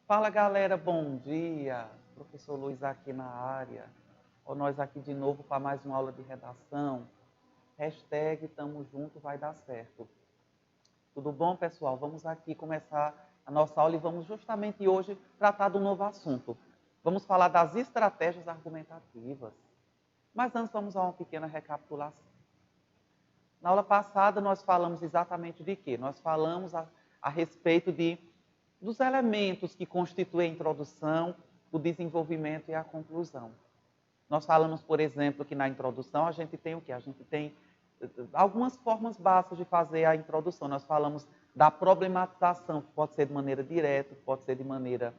Fala galera, bom dia. Professor Luiz aqui na área. Ó, nós aqui de novo para mais uma aula de redação. Hashtag tamo junto, vai dar certo. Tudo bom, pessoal? Vamos aqui começar a nossa aula e vamos justamente hoje tratar de um novo assunto. Vamos falar das estratégias argumentativas. Mas antes vamos a uma pequena recapitulação. Na aula passada nós falamos exatamente de quê? Nós falamos a respeito dos elementos que constituem a introdução, o desenvolvimento e a conclusão. Nós falamos, por exemplo, que na introdução a gente tem o quê? A gente tem algumas formas básicas de fazer a introdução. Nós falamos da problematização, que pode ser de maneira direta, pode ser de maneira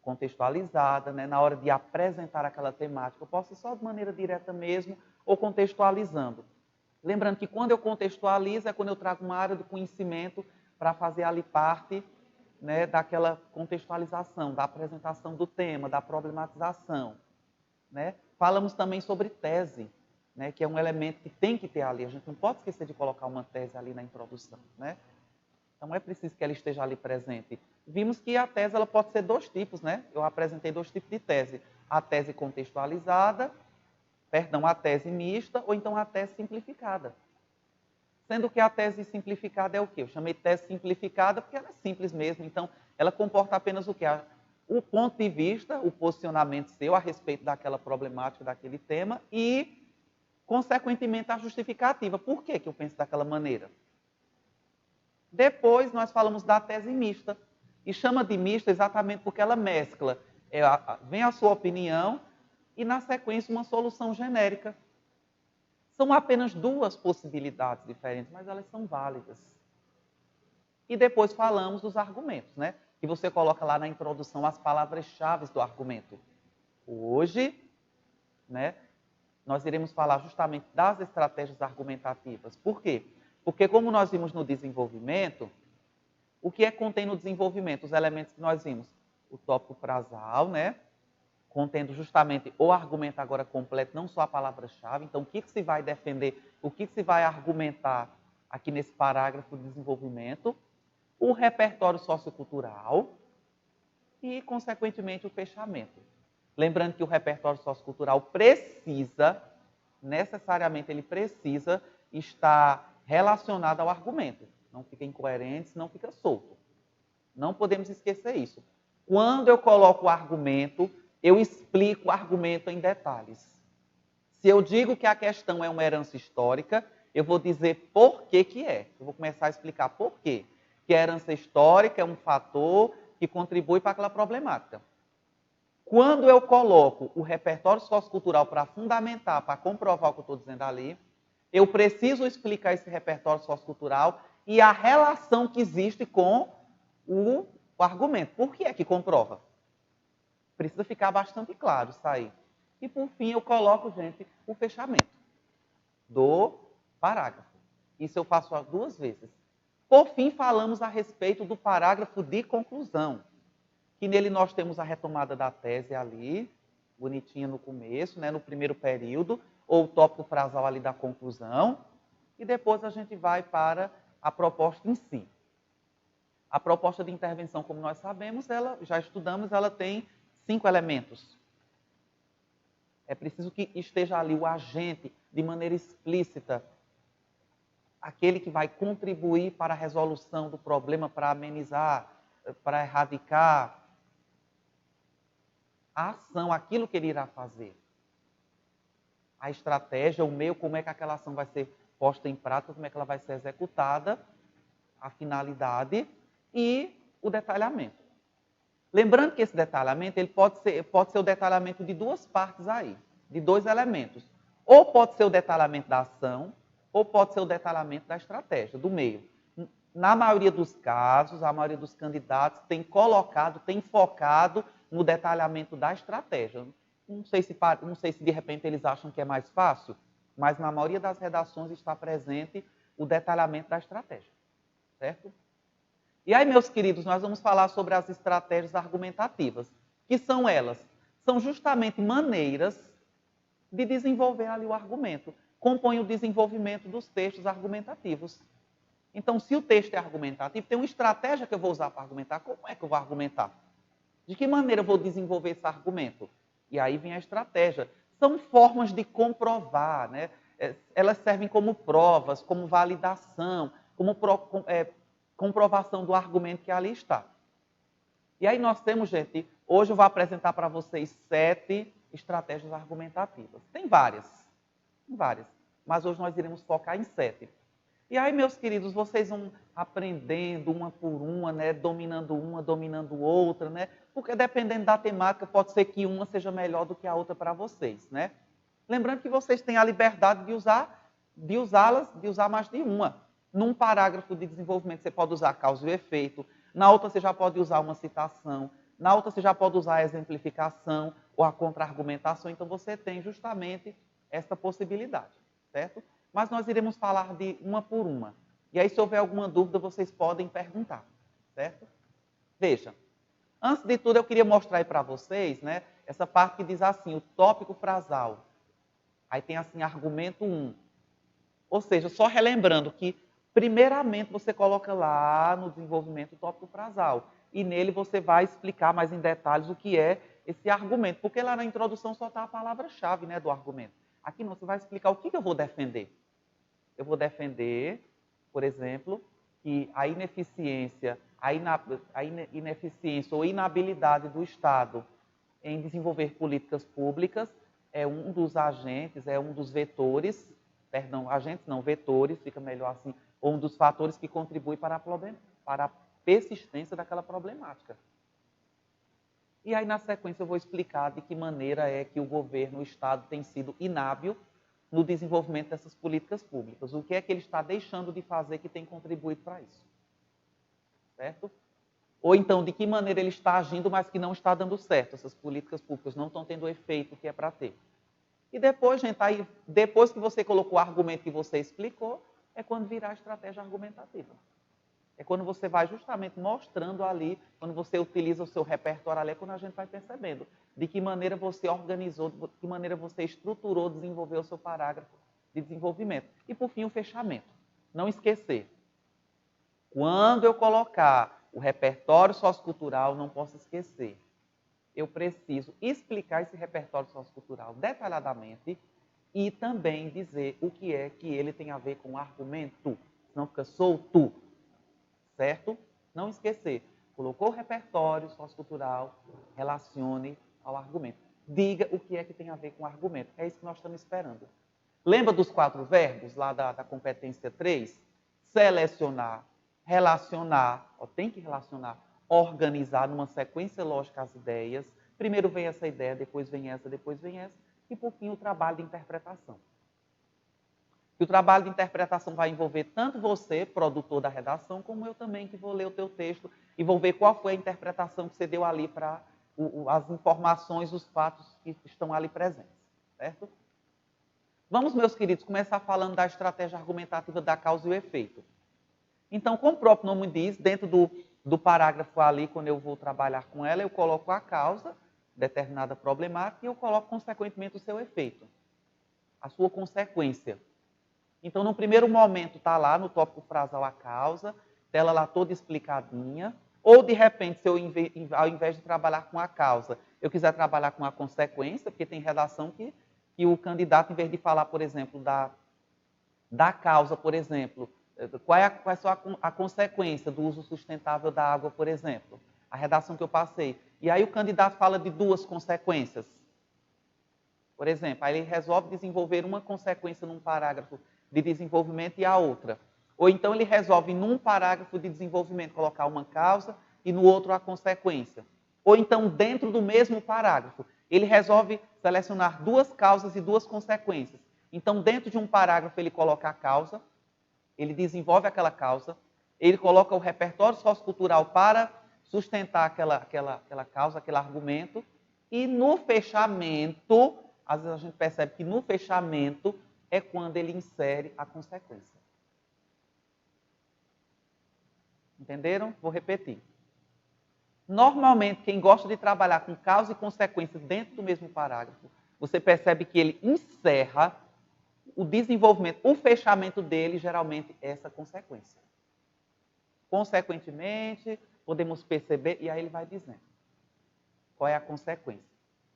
contextualizada, né? Na hora de apresentar aquela temática, eu posso ser só de maneira direta mesmo ou contextualizando. Lembrando que quando eu contextualizo é quando eu trago uma área do conhecimento para fazer ali parte, né, daquela contextualização, da apresentação do tema, da problematização. Né? Falamos também sobre tese, né, que é um elemento que tem que ter ali. A gente não pode esquecer de colocar uma tese ali na introdução. Né? Então é preciso que ela esteja ali presente. Vimos que a tese ela pode ser dois tipos, né? Eu apresentei dois tipos de tese. A tese contextualizada, a tese mista, ou então a tese simplificada. Sendo que a tese simplificada é o quê? Eu chamei de tese simplificada porque ela é simples mesmo. Então, ela comporta apenas o quê? O ponto de vista, o posicionamento seu a respeito daquela problemática, daquele tema e, consequentemente, a justificativa. Por que eu penso daquela maneira? Depois, nós falamos da tese mista. E chama de mista exatamente porque ela mescla. Vem a sua opinião e, na sequência, uma solução genérica. São apenas duas possibilidades diferentes, mas elas são válidas. E depois falamos dos argumentos, né? Que você coloca lá na introdução as palavras-chave do argumento. Hoje, né, nós iremos falar justamente das estratégias argumentativas. Por quê? Porque como nós vimos no desenvolvimento, o que é que contém no desenvolvimento? Os elementos que nós vimos. O tópico frasal, né? Contendo justamente o argumento agora completo, não só a palavra-chave. Então, o que se vai defender, o que se vai argumentar aqui nesse parágrafo de desenvolvimento, o repertório sociocultural e, consequentemente, o fechamento. Lembrando que o repertório sociocultural precisa, necessariamente ele precisa estar relacionado ao argumento. Não fica incoerente, não fica solto. Não podemos esquecer isso. Quando eu coloco o argumento, eu explico o argumento em detalhes. Se eu digo que a questão é uma herança histórica, eu vou dizer por que que é. Eu vou começar a explicar por quê. Que a herança histórica é um fator que contribui para aquela problemática. Quando eu coloco o repertório sociocultural para fundamentar, para comprovar o que eu estou dizendo ali, eu preciso explicar esse repertório sociocultural e a relação que existe com o argumento. Por que é que comprova? Precisa ficar bastante claro isso aí. E por fim eu coloco, gente, o fechamento do parágrafo. Isso eu faço duas vezes. Por fim, falamos a respeito do parágrafo de conclusão, que nele nós temos a retomada da tese ali, bonitinha no começo, né, no primeiro período, ou o tópico frasal ali da conclusão, e depois a gente vai para a proposta em si. A proposta de intervenção, como nós sabemos, ela já estudamos, ela tem 5 elementos. É preciso que esteja ali o agente de maneira explícita, aquele que vai contribuir para a resolução do problema, para amenizar, para erradicar a ação, aquilo que ele irá fazer. A estratégia, o meio, como é que aquela ação vai ser posta em prática, como é que ela vai ser executada, a finalidade e o detalhamento. Lembrando que esse detalhamento ele pode ser o detalhamento de duas partes aí, de dois elementos. Ou pode ser o detalhamento da ação, ou pode ser o detalhamento da estratégia, do meio. Na maioria dos casos, a maioria dos candidatos tem focado no detalhamento da estratégia. Não sei se de repente eles acham que é mais fácil, mas na maioria das redações está presente o detalhamento da estratégia, certo? E aí, meus queridos, nós vamos falar sobre as estratégias argumentativas. Que são elas? São justamente maneiras de desenvolver ali o argumento. Compõem o desenvolvimento dos textos argumentativos. Então, se o texto é argumentativo, tem uma estratégia que eu vou usar para argumentar. Como é que eu vou argumentar? De que maneira eu vou desenvolver esse argumento? E aí vem a estratégia. São formas de comprovar, né? Elas servem como provas, como validação, como comprovação do argumento que ali está. E aí nós temos, gente, hoje eu vou apresentar para vocês 7 estratégias argumentativas. Tem várias, mas hoje nós iremos focar em 7. E aí, meus queridos, vocês vão aprendendo uma por uma, né? Dominando outra, né? Porque dependendo da temática, pode ser que uma seja melhor do que a outra para vocês, né? Lembrando que vocês têm a liberdade de usar mais de uma. Num parágrafo de desenvolvimento, você pode usar a causa e o efeito. Na outra, você já pode usar uma citação. Na outra, você já pode usar a exemplificação ou a contra-argumentação. Então, você tem justamente essa possibilidade, certo? Mas nós iremos falar de uma por uma. E aí, se houver alguma dúvida, vocês podem perguntar, certo? Veja, antes de tudo, eu queria mostrar aí para vocês, né, essa parte que diz assim, o tópico frasal. Aí tem assim, argumento 1. Ou seja, só relembrando que, primeiramente, você coloca lá no desenvolvimento o tópico frasal. E nele você vai explicar mais em detalhes o que é esse argumento. Porque lá na introdução só está a palavra-chave, né, do argumento. Aqui não, você vai explicar o que eu vou defender. Eu vou defender, por exemplo, que a ineficiência ou inabilidade do Estado em desenvolver políticas públicas é um dos agentes, é um dos vetores, vetores, fica melhor assim, ou um dos fatores que contribui para a persistência daquela problemática. E aí, na sequência, eu vou explicar de que maneira é que o governo, o Estado, tem sido inábil no desenvolvimento dessas políticas públicas. O que é que ele está deixando de fazer que tem contribuído para isso? Certo? Ou então, de que maneira ele está agindo, mas que não está dando certo. Essas políticas públicas não estão tendo o efeito que é para ter. E depois, gente, aí, depois que você colocou o argumento que você explicou, é quando virá a estratégia argumentativa. É quando você vai justamente mostrando ali, quando você utiliza o seu repertório ali, é quando a gente vai percebendo de que maneira você organizou, de que maneira você estruturou, desenvolveu o seu parágrafo de desenvolvimento. E, por fim, o fechamento. Não esquecer. Quando eu colocar o repertório sociocultural, não posso esquecer. Eu preciso explicar esse repertório sociocultural detalhadamente e também dizer o que é que ele tem a ver com o argumento. Senão fica solto. Certo? Não esquecer. Colocou o repertório sociocultural, relacione ao argumento. Diga o que é que tem a ver com o argumento. É isso que nós estamos esperando. Lembra dos 4 verbos lá da competência 3? Selecionar, relacionar, tem que relacionar, organizar numa sequência lógica as ideias. Primeiro vem essa ideia, depois vem essa, e por fim o trabalho de interpretação. E o trabalho de interpretação vai envolver tanto você, produtor da redação, como eu também, que vou ler o teu texto e vou ver qual foi a interpretação que você deu ali para as informações, os fatos que estão ali presentes. Certo? Vamos, meus queridos, começar falando da estratégia argumentativa da causa e o efeito. Então, como o próprio nome diz, dentro do parágrafo ali, quando eu vou trabalhar com ela, eu coloco a causa, determinada problemática, e eu coloco, consequentemente, o seu efeito. A sua consequência. Então, no primeiro momento, está lá no tópico frasal a causa, tela lá toda explicadinha. Ou, de repente, se eu, ao invés de trabalhar com a causa, eu quiser trabalhar com a consequência, porque tem redação que o candidato, em vez de falar, por exemplo, da causa, por exemplo, qual é a consequência do uso sustentável da água, por exemplo? A redação que eu passei. E aí o candidato fala de 2 consequências. Por exemplo, aí ele resolve desenvolver uma consequência num parágrafo de desenvolvimento e a outra. Ou então ele resolve num parágrafo de desenvolvimento colocar uma causa e no outro a consequência. Ou então dentro do mesmo parágrafo, ele resolve selecionar 2 causas e 2 consequências. Então dentro de um parágrafo ele coloca a causa, ele desenvolve aquela causa, ele coloca o repertório sociocultural para sustentar aquela causa, aquele argumento, e no fechamento, às vezes a gente percebe que no fechamento é quando ele insere a consequência. Entenderam? Vou repetir. Normalmente, quem gosta de trabalhar com causa e consequência dentro do mesmo parágrafo, você percebe que ele encerra o desenvolvimento, o fechamento dele, geralmente, é essa consequência. Consequentemente, podemos perceber, e aí ele vai dizendo. qual é a consequência,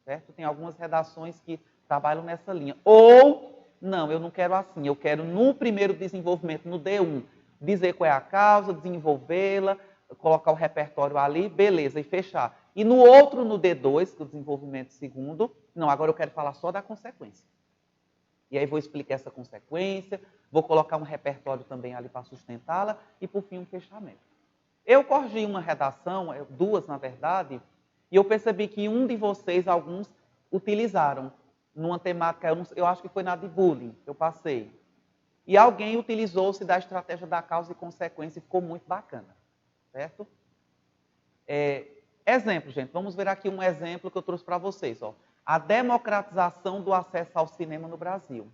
certo? Tem algumas redações que trabalham nessa linha. Ou, não, eu não quero assim, eu quero no primeiro desenvolvimento, no D1, dizer qual é a causa, desenvolvê-la, colocar o repertório ali, beleza, e fechar. E no outro, no D2, do desenvolvimento segundo, não, agora eu quero falar só da consequência. E aí vou explicar essa consequência, vou colocar um repertório também ali para sustentá-la e, por fim, um fechamento. Eu corrigi uma redação, duas na verdade, e eu percebi que um de vocês, alguns, utilizaram numa temática, eu acho que foi na de bullying, eu passei. E alguém utilizou-se da estratégia da causa e consequência e ficou muito bacana, certo? Exemplo, gente, vamos ver aqui um exemplo que eu trouxe para vocês. Ó. A democratização do acesso ao cinema no Brasil.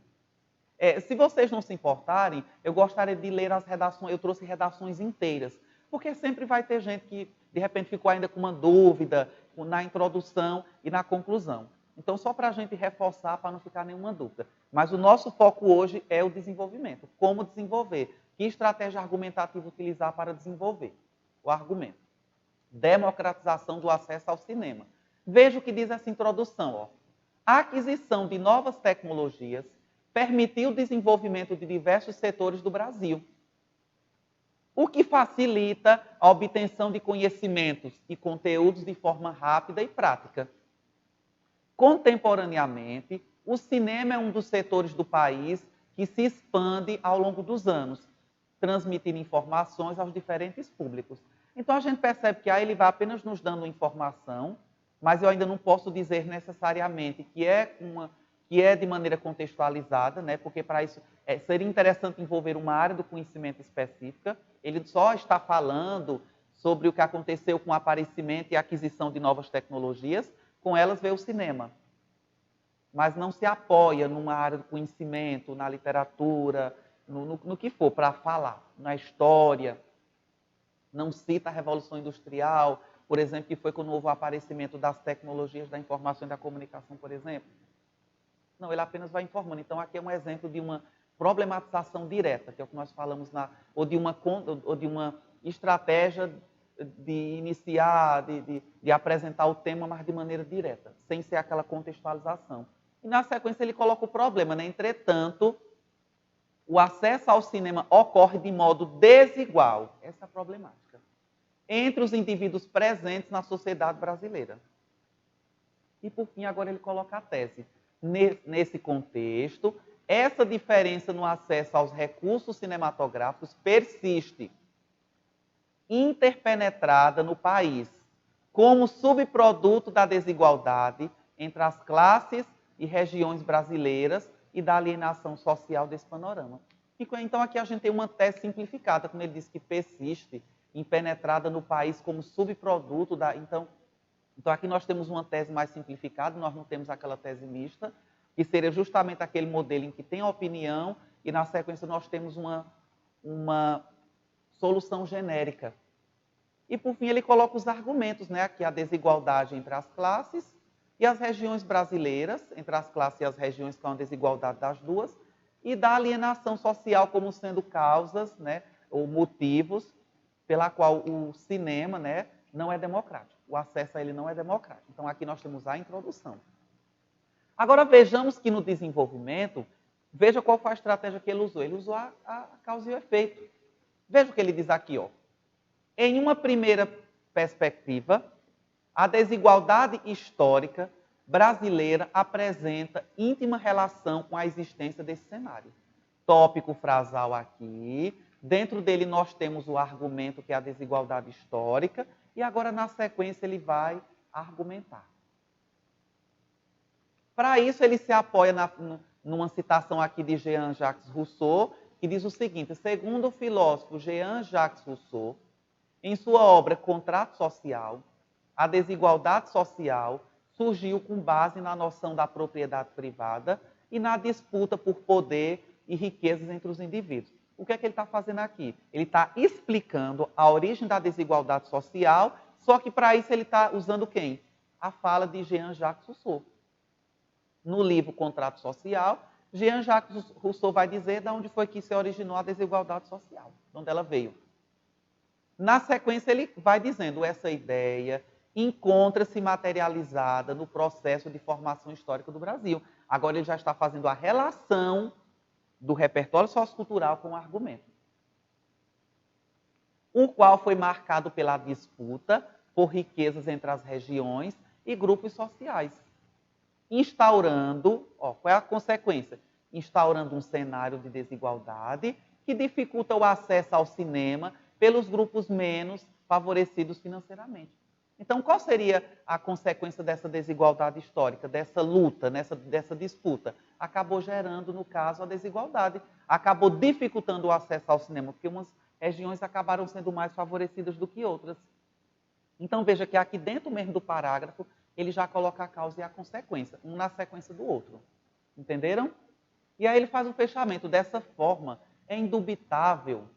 Se vocês não se importarem, eu gostaria de ler as redações, eu trouxe redações inteiras, porque sempre vai ter gente que, de repente, ficou ainda com uma dúvida na introdução e na conclusão. Então, só para a gente reforçar, para não ficar nenhuma dúvida. Mas o nosso foco hoje é o desenvolvimento. Como desenvolver? Que estratégia argumentativa utilizar para desenvolver o argumento? Democratização do acesso ao cinema. Veja o que diz essa introdução. Ó. A aquisição de novas tecnologias permitiu o desenvolvimento de diversos setores do Brasil, o que facilita a obtenção de conhecimentos e conteúdos de forma rápida e prática. Contemporaneamente, o cinema é um dos setores do país que se expande ao longo dos anos, transmitindo informações aos diferentes públicos. Então a gente percebe que ele vai apenas nos dando informação, mas eu ainda não posso dizer necessariamente que é de maneira contextualizada, né? Porque para isso seria interessante envolver uma área do conhecimento específica. Ele só está falando sobre o que aconteceu com o aparecimento e aquisição de novas tecnologias, com elas veio o cinema. Mas não se apoia numa área do conhecimento, na literatura, no que for, para falar, na história. Não cita a Revolução Industrial, por exemplo, que foi quando houve o aparecimento das tecnologias da informação e da comunicação, por exemplo. Não, ele apenas vai informando. Então, aqui é um exemplo de uma problematização direta, que é o que nós falamos, ou de uma estratégia de iniciar, de apresentar o tema, mas de maneira direta, sem ser aquela contextualização. E, na sequência, ele coloca o problema, né? Entretanto, o acesso ao cinema ocorre de modo desigual. Essa é a problemática. Entre os indivíduos presentes na sociedade brasileira. E, por fim, agora ele coloca a tese. Nesse contexto, essa diferença no acesso aos recursos cinematográficos persiste, interpenetrada no país, como subproduto da desigualdade entre as classes e regiões brasileiras e da alienação social desse panorama. Então, aqui a gente tem uma tese simplificada, como ele diz que persiste, impenetrada no país como subproduto da... Então, aqui nós temos uma tese mais simplificada, nós não temos aquela tese mista, que seria justamente aquele modelo em que tem a opinião e, na sequência, nós temos uma solução genérica. E, por fim, ele coloca os argumentos, né? Aqui a desigualdade entre as classes e as regiões brasileiras, entre as classes e as regiões com a desigualdade das duas, e da alienação social como sendo causas, né, ou motivos pela qual o cinema, né, não é democrático. O acesso a ele não é democrático. Então, aqui nós temos a introdução. Agora, vejamos que no desenvolvimento, veja qual foi a estratégia que ele usou. Ele usou a causa e o efeito. Veja o que ele diz aqui, ó. Em uma primeira perspectiva, a desigualdade histórica brasileira apresenta íntima relação com a existência desse cenário. Tópico frasal aqui. Dentro dele nós temos o argumento que é a desigualdade histórica. E agora, na sequência, ele vai argumentar. Para isso, ele se apoia numa citação aqui de Jean-Jacques Rousseau, que diz o seguinte: segundo o filósofo Jean-Jacques Rousseau, em sua obra Contrato Social, a desigualdade social surgiu com base na noção da propriedade privada e na disputa por poder e riquezas entre os indivíduos. O que é que ele está fazendo aqui? Ele está explicando a origem da desigualdade social, só que para isso ele está usando quem? A fala de Jean-Jacques Rousseau. No livro Contrato Social, Jean-Jacques Rousseau vai dizer de onde foi que se originou a desigualdade social, de onde ela veio. Na sequência, ele vai dizendo essa ideia encontra-se materializada no processo de formação histórica do Brasil. Agora ele já está fazendo a relação do repertório sociocultural com o argumento, o qual foi marcado pela disputa por riquezas entre as regiões e grupos sociais, instaurando, qual é a consequência? Instaurando um cenário de desigualdade que dificulta o acesso ao cinema pelos grupos menos favorecidos financeiramente. Então, qual seria a consequência dessa desigualdade histórica, dessa luta, dessa disputa? Acabou gerando, no caso, a desigualdade. Acabou dificultando o acesso ao cinema, porque umas regiões acabaram sendo mais favorecidas do que outras. Então, veja que aqui dentro mesmo do parágrafo, ele já coloca a causa e a consequência, um na sequência do outro. Entenderam? E aí ele faz um fechamento. Dessa forma, é indubitável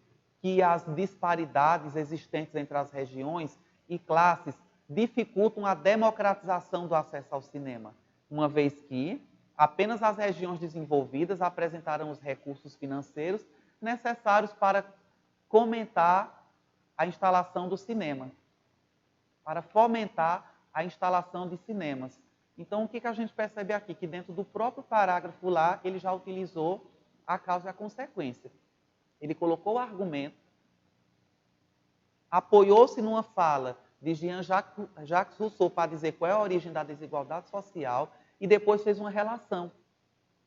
que as disparidades existentes entre as regiões e classes dificultam a democratização do acesso ao cinema, uma vez que apenas as regiões desenvolvidas apresentarão os recursos financeiros necessários para fomentar a instalação do cinema, para fomentar a instalação de cinemas. Então, o que a gente percebe aqui? Que dentro do próprio parágrafo lá, ele já utilizou a causa e a consequência. Ele colocou o argumento, apoiou-se numa fala de Jean-Jacques Rousseau para dizer qual é a origem da desigualdade social e depois fez uma relação.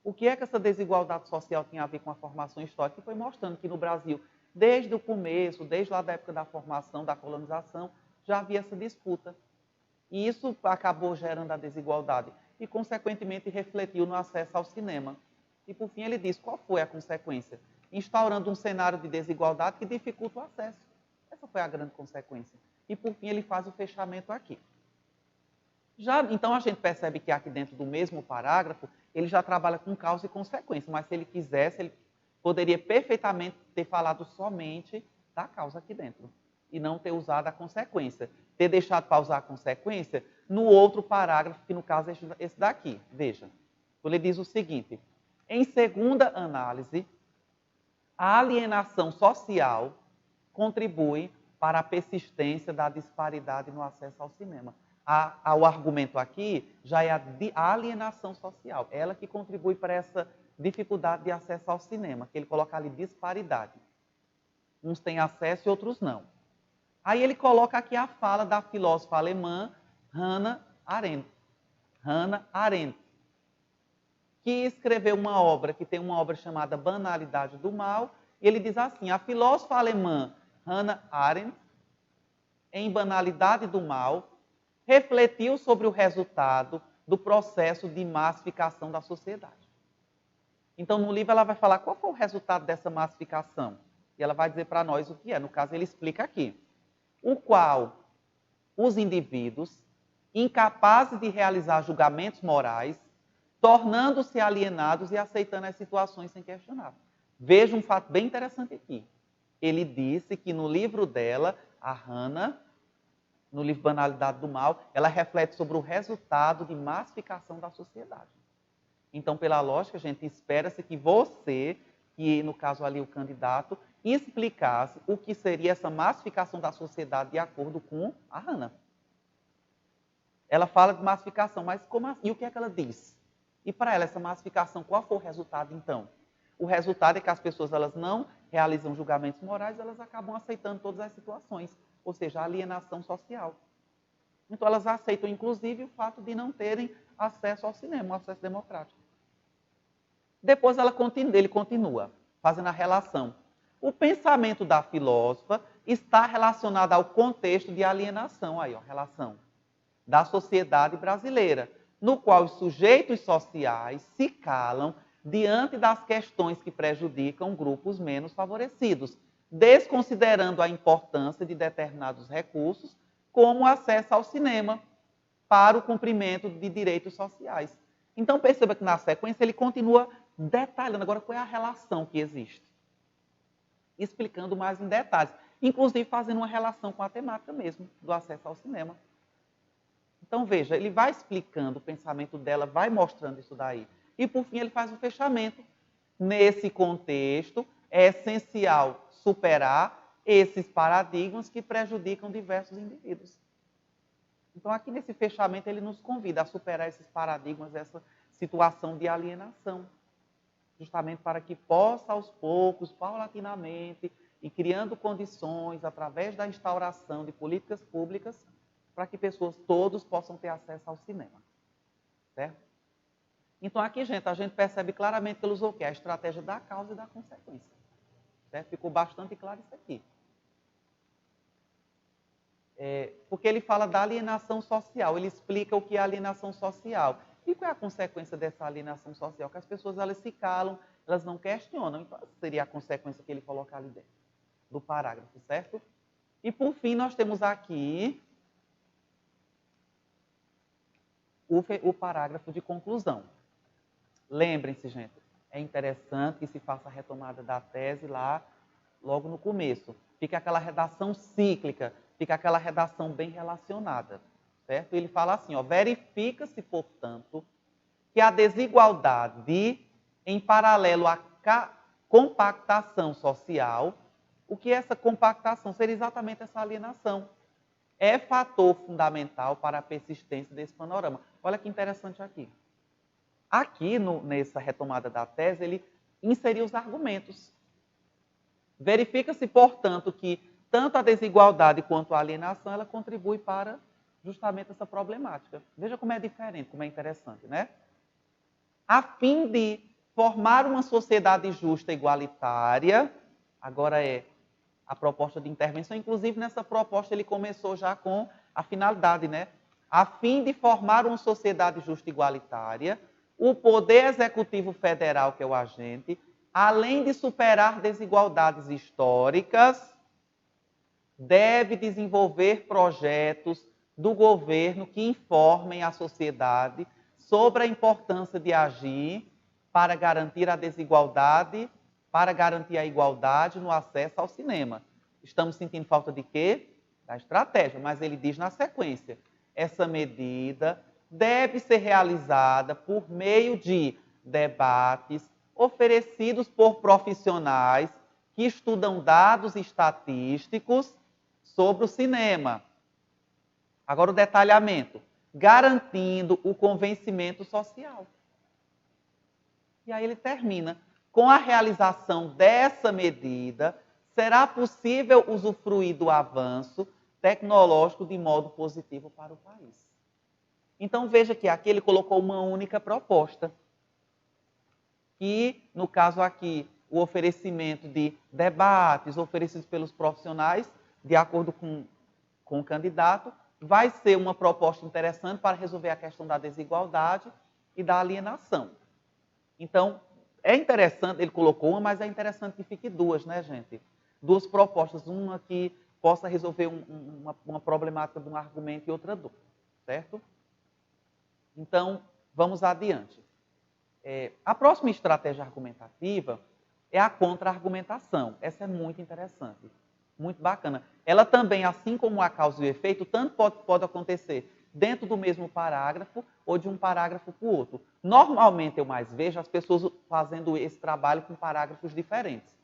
O que é que essa desigualdade social tem a ver com a formação histórica? E foi mostrando que no Brasil, desde o começo, desde lá da época da formação, da colonização, já havia essa disputa. E isso acabou gerando a desigualdade e, consequentemente, refletiu no acesso ao cinema. E, por fim, ele diz qual foi a consequência? Instaurando um cenário de desigualdade que dificulta o acesso. Essa foi a grande consequência. E, por fim, ele faz o fechamento aqui. Então, a gente percebe que aqui dentro do mesmo parágrafo, ele já trabalha com causa e consequência, mas se ele quisesse, ele poderia perfeitamente ter falado somente da causa aqui dentro e não ter usado a consequência. Ter deixado para usar a consequência no outro parágrafo, que no caso é esse daqui. Veja, ele diz o seguinte: em segunda análise, a alienação social contribui para a persistência da disparidade no acesso ao cinema. O argumento aqui já é a alienação social, ela que contribui para essa dificuldade de acesso ao cinema, que ele coloca ali disparidade. Uns têm acesso e outros não. Aí ele coloca aqui a fala da filósofa alemã Hannah Arendt. Hannah Arendt, que escreveu uma obra, que tem uma obra chamada Banalidade do Mal, e ele diz assim: a filósofa alemã Hannah Arendt, em Banalidade do Mal, refletiu sobre o resultado do processo de massificação da sociedade. Então, no livro, ela vai falar qual foi o resultado dessa massificação. E ela vai dizer para nós o que é. No caso, ele explica aqui. O qual os indivíduos, incapazes de realizar julgamentos morais, tornando-se alienados e aceitando as situações sem questionar. Veja um fato bem interessante aqui. Ele disse que no livro dela, a Hannah, no livro Banalidade do Mal, ela reflete sobre o resultado de massificação da sociedade. Então, pela lógica, gente, espera-se que você, que no caso ali o candidato, explicasse o que seria essa massificação da sociedade de acordo com a Hannah. Ela fala de massificação, mas como assim? E o que é que ela diz? E para ela, essa massificação, qual foi o resultado então? O resultado é que as pessoas elas não realizam julgamentos morais, elas acabam aceitando todas as situações, ou seja, a alienação social. Então elas aceitam, inclusive, o fato de não terem acesso ao cinema, um acesso democrático. Depois ele continua, fazendo a relação. O pensamento da filósofa está relacionado ao contexto de alienação, aí, relação, da sociedade brasileira, no qual os sujeitos sociais se calam diante das questões que prejudicam grupos menos favorecidos, desconsiderando a importância de determinados recursos, como o acesso ao cinema, para o cumprimento de direitos sociais. Então, perceba que na sequência ele continua detalhando agora qual é a relação que existe, explicando mais em detalhes, inclusive fazendo uma relação com a temática mesmo do acesso ao cinema. Então, veja, ele vai explicando o pensamento dela, vai mostrando isso daí. E, por fim, ele faz o fechamento. Nesse contexto, é essencial superar esses paradigmas que prejudicam diversos indivíduos. Então, aqui nesse fechamento, ele nos convida a superar esses paradigmas, essa situação de alienação, justamente para que possa, aos poucos, paulatinamente, e criando condições, através da instauração de políticas públicas, para que pessoas, todos, possam ter acesso ao cinema. Certo? Então, aqui, gente, a gente percebe claramente que ele usou o quê? A estratégia da causa e da consequência. Certo? Ficou bastante claro isso aqui. Porque ele fala da alienação social, ele explica o que é alienação social. E qual é a consequência dessa alienação social? Que as pessoas elas se calam, elas não questionam. Então, essa seria a consequência que ele coloca ali dentro do parágrafo, certo? E, por fim, nós temos aqui o parágrafo de conclusão. Lembrem-se, gente, é interessante que se faça a retomada da tese lá, logo no começo. Fica aquela redação cíclica, fica aquela redação bem relacionada, certo? Ele fala assim, ó, verifica-se, portanto, que a desigualdade, em paralelo à compactação social, o que é essa compactação? Seria exatamente essa alienação. É fator fundamental para a persistência desse panorama. Olha que interessante aqui. Aqui, nessa retomada da tese, ele inseriu os argumentos. Verifica-se, portanto, que tanto a desigualdade quanto a alienação, ela contribui para justamente essa problemática. Veja como é diferente, como é interessante, né? A fim de formar uma sociedade justa e igualitária, agora é a proposta de intervenção, inclusive nessa proposta ele começou já com a finalidade, né? A fim de formar uma sociedade justa e igualitária, o Poder Executivo Federal, que é o agente, além de superar desigualdades históricas, deve desenvolver projetos do governo que informem a sociedade sobre a importância de agir para garantir a desigualdade, para garantir a igualdade no acesso ao cinema. Estamos sentindo falta de quê? Da estratégia, mas ele diz na sequência, essa medida deve ser realizada por meio de debates oferecidos por profissionais que estudam dados estatísticos sobre o cinema. Agora o detalhamento, garantindo o convencimento social. E aí ele termina, com a realização dessa medida, será possível usufruir do avanço tecnológico de modo positivo para o país. Então veja que aqui ele colocou uma única proposta. E, no caso aqui, o oferecimento de debates oferecidos pelos profissionais, de acordo com o candidato, vai ser uma proposta interessante para resolver a questão da desigualdade e da alienação. Então, é interessante, ele colocou uma, mas é interessante que fique duas, né, gente? Duas propostas, uma que possa resolver uma problemática de um argumento e outra do, certo? Então, vamos adiante. A próxima estratégia argumentativa é a contra-argumentação. Essa é muito interessante, muito bacana. Ela também, assim como a causa e o efeito, tanto pode acontecer dentro do mesmo parágrafo ou de um parágrafo para o outro. Normalmente, eu mais vejo as pessoas fazendo esse trabalho com parágrafos diferentes.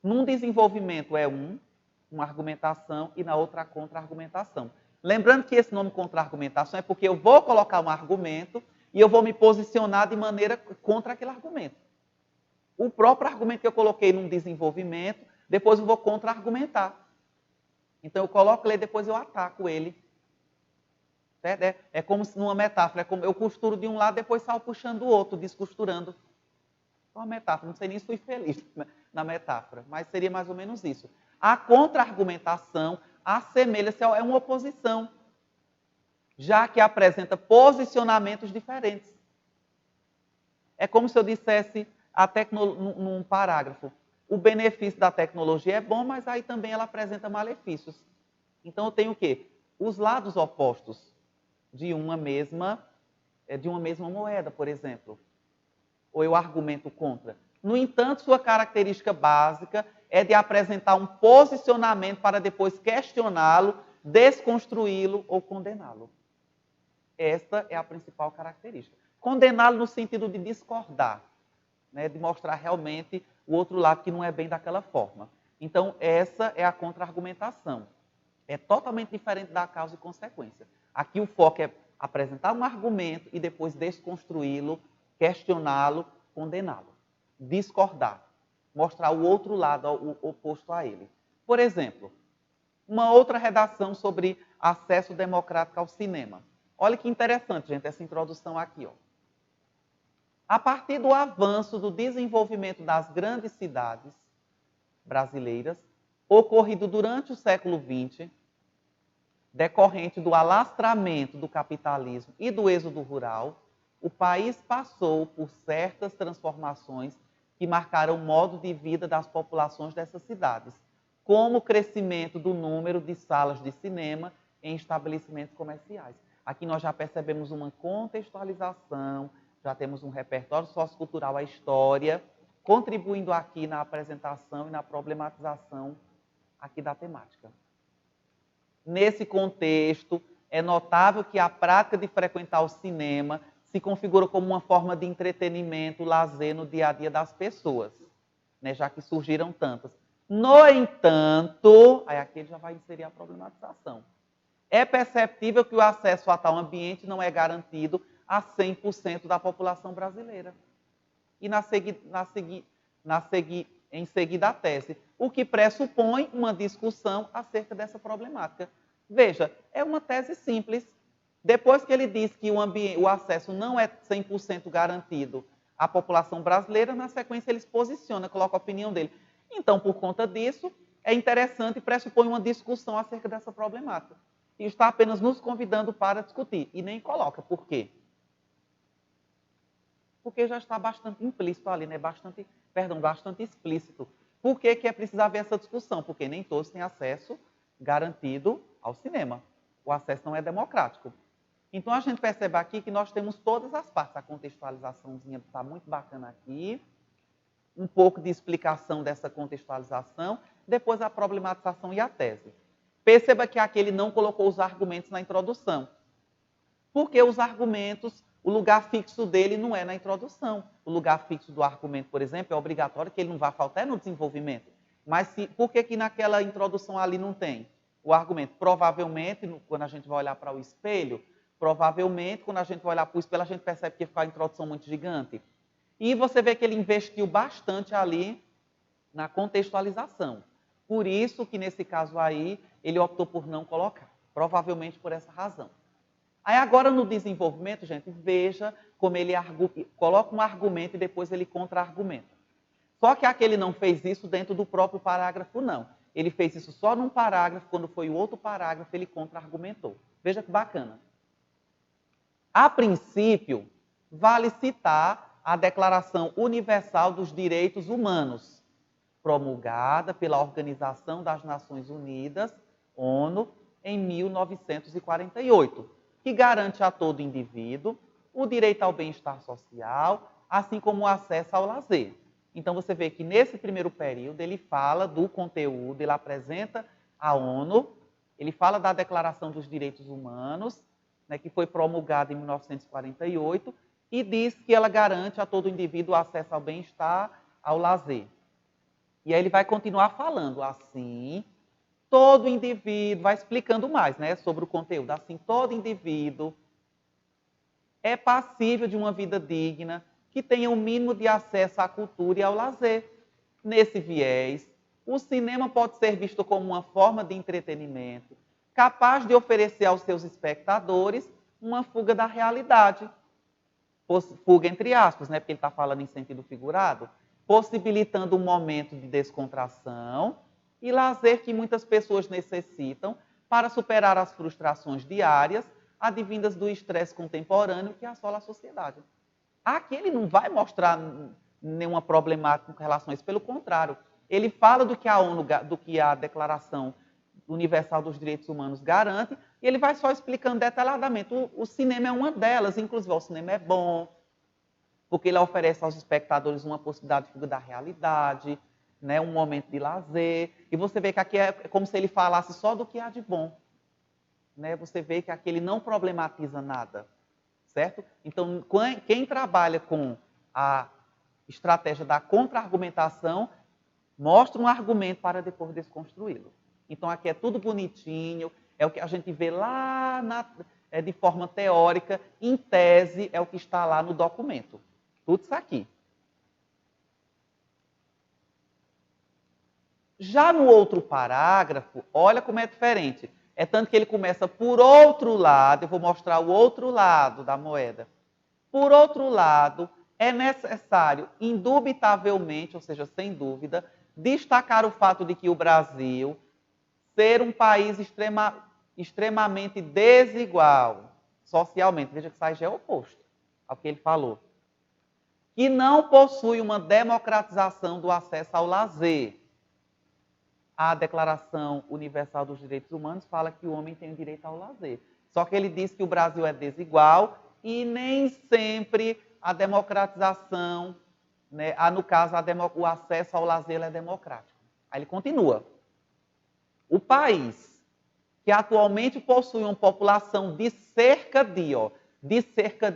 Num desenvolvimento é uma argumentação, e na outra a contra-argumentação. Lembrando que esse nome contra-argumentação é porque eu vou colocar um argumento e eu vou me posicionar de maneira contra aquele argumento. O próprio argumento que eu coloquei num desenvolvimento, depois eu vou contra-argumentar. Então eu coloco ele e depois eu ataco ele. Certo? É como se numa metáfora, é como eu costuro de um lado, depois saio puxando o outro, descosturando. É uma metáfora, não sei nem se fui feliz na metáfora, mas seria mais ou menos isso. A contra-argumentação assemelha-se a uma oposição, já que apresenta posicionamentos diferentes. É como se eu dissesse num parágrafo, o benefício da tecnologia é bom, mas aí também ela apresenta malefícios. Então eu tenho o quê? Os lados opostos de uma mesma moeda, por exemplo. Ou eu argumento contra. No entanto, sua característica básica é de apresentar um posicionamento para depois questioná-lo, desconstruí-lo ou condená-lo. Esta é a principal característica. Condená-lo no sentido de discordar, né, de mostrar realmente o outro lado que não é bem daquela forma. Então, essa é a contra-argumentação. É totalmente diferente da causa e consequência. Aqui o foco é apresentar um argumento e depois desconstruí-lo, questioná-lo, condená-lo, discordar, mostrar o outro lado, o oposto a ele. Por exemplo, uma outra redação sobre acesso democrático ao cinema. Olha que interessante, gente, essa introdução aqui. Ó. A partir do avanço do desenvolvimento das grandes cidades brasileiras, ocorrido durante o século XX, decorrente do alastramento do capitalismo e do êxodo rural, o país passou por certas transformações que marcaram o modo de vida das populações dessas cidades, como o crescimento do número de salas de cinema em estabelecimentos comerciais. Aqui nós já percebemos uma contextualização, já temos um repertório sociocultural, a história, contribuindo aqui na apresentação e na problematização aqui da temática. Nesse contexto, é notável que a prática de frequentar o cinema se configura como uma forma de entretenimento, lazer no dia a dia das pessoas, né, já que surgiram tantas. No entanto, aí aqui ele já vai inserir a problematização. É perceptível que o acesso a tal ambiente não é garantido a 100% da população brasileira. E em seguida a tese, o que pressupõe uma discussão acerca dessa problemática. Veja, é uma tese simples. Depois que ele diz que o acesso não é 100% garantido à população brasileira, na sequência ele se posiciona, coloca a opinião dele. Então, por conta disso, é interessante e pressupõe uma discussão acerca dessa problemática. E está apenas nos convidando para discutir. E nem coloca. Por quê? Porque já está bastante implícito ali, né? bastante explícito. Por que é preciso haver essa discussão? Porque nem todos têm acesso garantido ao cinema. O acesso não é democrático. Então, a gente percebe aqui que nós temos todas as partes. A contextualizaçãozinha está muito bacana aqui. Um pouco de explicação dessa contextualização. Depois, a problematização e a tese. Perceba que aqui ele não colocou os argumentos na introdução. Porque os argumentos, o lugar fixo dele não é na introdução. O lugar fixo do argumento, por exemplo, é obrigatório que ele não vá faltar no desenvolvimento. Mas por que naquela introdução ali não tem o argumento? Provavelmente, quando a gente vai olhar para o espelho, provavelmente, quando a gente vai olhar para o espelho, a gente percebe que ficou a introdução muito gigante. E você vê que ele investiu bastante ali na contextualização. Por isso que, nesse caso aí, ele optou por não colocar. Provavelmente por essa razão. Aí agora no desenvolvimento, gente, veja como ele coloca um argumento e depois ele contra-argumenta. Só que aqui ele não fez isso dentro do próprio parágrafo, não. Ele fez isso só num parágrafo, quando foi o outro parágrafo, ele contra-argumentou. Veja que bacana. A princípio, vale citar a Declaração Universal dos Direitos Humanos, promulgada pela Organização das Nações Unidas, ONU, em 1948. Que garante a todo indivíduo o direito ao bem-estar social, assim como o acesso ao lazer. Então, você vê que nesse primeiro período, ele fala do conteúdo, ele apresenta a ONU, ele fala da Declaração dos Direitos Humanos, né, que foi promulgada em 1948, e diz que ela garante a todo indivíduo o acesso ao bem-estar, ao lazer. E aí ele vai continuar falando assim... Todo indivíduo, vai explicando mais, né, sobre o conteúdo. Assim, todo indivíduo é passível de uma vida digna, que tenha o mínimo de acesso à cultura e ao lazer. Nesse viés, o cinema pode ser visto como uma forma de entretenimento, capaz de oferecer aos seus espectadores uma fuga da realidade. Fuga entre aspas, né, porque ele está falando em sentido figurado, possibilitando um momento de descontração e lazer que muitas pessoas necessitam para superar as frustrações diárias advindas do estresse contemporâneo que assola a sociedade. Aqui ele não vai mostrar nenhuma problemática com relação a isso, pelo contrário. Ele fala do que a ONU, do que a Declaração Universal dos Direitos Humanos garante, e ele vai só explicando detalhadamente. O cinema é uma delas, inclusive o cinema é bom, porque ele oferece aos espectadores uma possibilidade de fuga da realidade, né, um momento de lazer, e você vê que aqui é como se ele falasse só do que há de bom. Né? Você vê que aqui ele não problematiza nada, certo? Então, quem trabalha com a estratégia da contra-argumentação, mostra um argumento para depois desconstruí-lo. Então aqui é tudo bonitinho, é o que a gente vê lá de forma teórica, em tese é o que está lá no documento. Tudo isso aqui. Já no outro parágrafo, olha como é diferente. É tanto que ele começa por outro lado, eu vou mostrar o outro lado da moeda. Por outro lado, é necessário, indubitavelmente, ou seja, sem dúvida, destacar o fato de que o Brasil ser um país extremamente desigual socialmente. Veja que isso aí já é oposto ao que ele falou. Que não possui uma democratização do acesso ao lazer. A Declaração Universal dos Direitos Humanos fala que o homem tem o direito ao lazer. Só que ele diz que o Brasil é desigual e nem sempre a democratização, né, no caso, o acesso ao lazer é democrático. Aí ele continua. O país que atualmente possui uma população de cerca de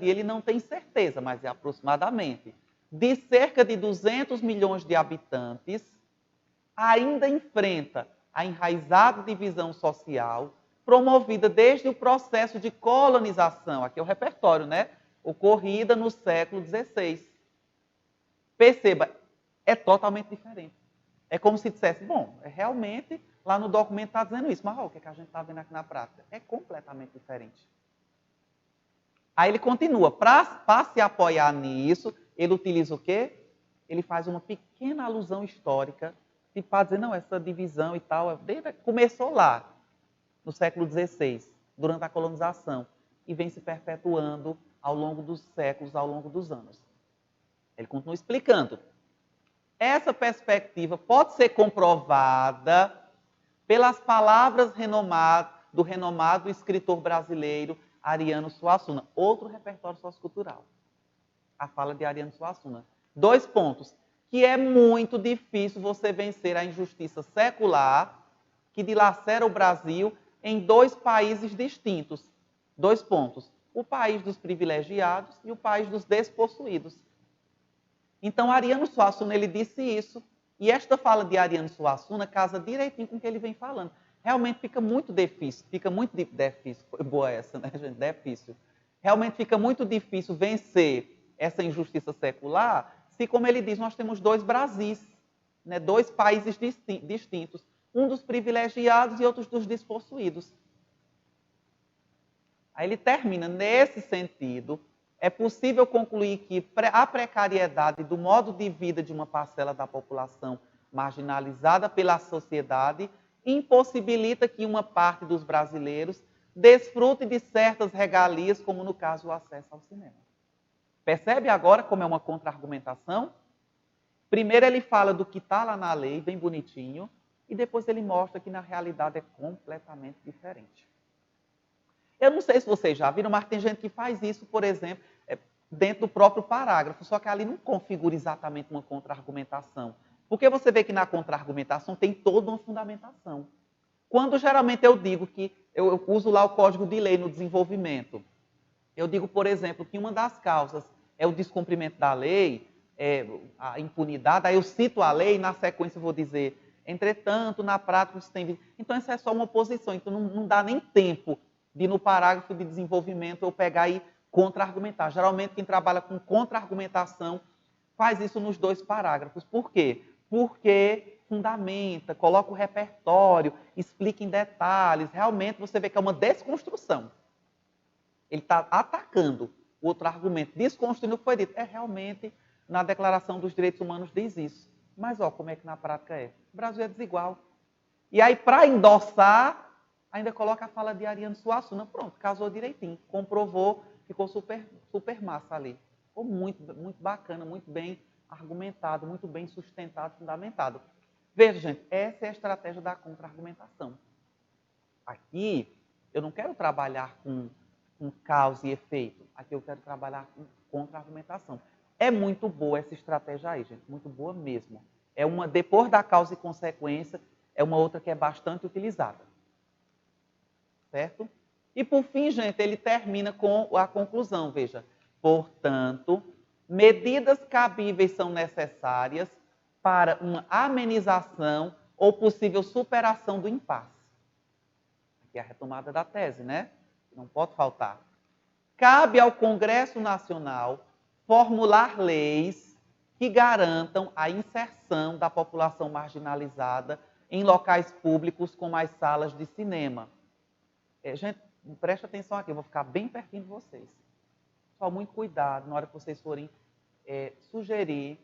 ele não tem certeza, mas é aproximadamente, de cerca de 200 milhões de habitantes, ainda enfrenta a enraizada divisão social promovida desde o processo de colonização, aqui é o repertório, né? Ocorrida no século XVI. Perceba, é totalmente diferente. É como se dissesse, bom, realmente lá no documento está dizendo isso, mas o que a gente está vendo aqui na prática? É completamente diferente. Aí ele continua, para se apoiar nisso, ele utiliza o quê? Ele faz uma pequena alusão histórica, tipo, para dizer, não, essa divisão e tal, começou lá, no século XVI, durante a colonização, e vem se perpetuando ao longo dos séculos, ao longo dos anos. Ele continua explicando. Essa perspectiva pode ser comprovada pelas palavras do renomado escritor brasileiro Ariano Suassuna. Outro repertório sociocultural. A fala de Ariano Suassuna. 2 pontos. Que é muito difícil você vencer a injustiça secular que dilacera o Brasil em 2 países distintos. 2 pontos. O país dos privilegiados e o país dos despossuídos. Então, Ariano Suassuna, ele disse isso. E esta fala de Ariano Suassuna casa direitinho com o que ele vem falando. Realmente fica muito difícil. Foi boa essa, né, gente? Difícil. Realmente fica muito difícil vencer essa injustiça secular se, como ele diz, nós temos 2 Brasis, né? 2 países distintos. Um dos privilegiados e outro dos despossuídos. Aí ele termina, nesse sentido, é possível concluir que a precariedade do modo de vida de uma parcela da população marginalizada pela sociedade impossibilita que uma parte dos brasileiros desfrute de certas regalias, como no caso o acesso ao cinema. Percebe agora como é uma contra-argumentação? Primeiro ele fala do que está lá na lei, bem bonitinho, e depois ele mostra que na realidade é completamente diferente. Eu não sei se vocês já viram, mas tem gente que faz isso, por exemplo, dentro do próprio parágrafo, só que ali não configura exatamente uma contra-argumentação. Porque você vê que na contra-argumentação tem toda uma fundamentação. Quando geralmente eu digo que eu uso lá o código de lei no desenvolvimento, eu digo, por exemplo, que uma das causas é o descumprimento da lei, a impunidade, aí eu cito a lei e na sequência eu vou dizer, entretanto, na prática isso tem... Então isso é só uma oposição, então não dá nem tempo de no parágrafo de desenvolvimento eu pegar e contra-argumentar. Geralmente quem trabalha com contra-argumentação faz isso nos 2 parágrafos. Por quê? Porque fundamenta, coloca o repertório, explica em detalhes. Realmente você vê que é uma desconstrução. Ele está atacando o outro argumento, desconstruindo o que foi dito. Realmente, na Declaração dos Direitos Humanos diz isso. Mas, como é que na prática é? O Brasil é desigual. E aí, para endossar, ainda coloca a fala de Ariano Suassuna. Pronto, casou direitinho, comprovou, ficou super massa ali. Ficou muito, muito bacana, muito bem argumentado, muito bem sustentado, fundamentado. Veja, gente, essa é a estratégia da contra-argumentação. Aqui, eu não quero trabalhar com causa e efeito. Aqui eu quero trabalhar com contra-argumentação. É muito boa essa estratégia aí, gente. Muito boa mesmo. É uma, depois da causa e consequência, é uma outra que é bastante utilizada. Certo? E por fim, gente, ele termina com a conclusão, veja. Portanto, medidas cabíveis são necessárias para uma amenização ou possível superação do impasse. Aqui é a retomada da tese, né? Não pode faltar. Cabe ao Congresso Nacional formular leis que garantam a inserção da população marginalizada em locais públicos como as salas de cinema. Gente, preste atenção aqui, eu vou ficar bem pertinho de vocês. Só muito cuidado na hora que vocês forem sugerir,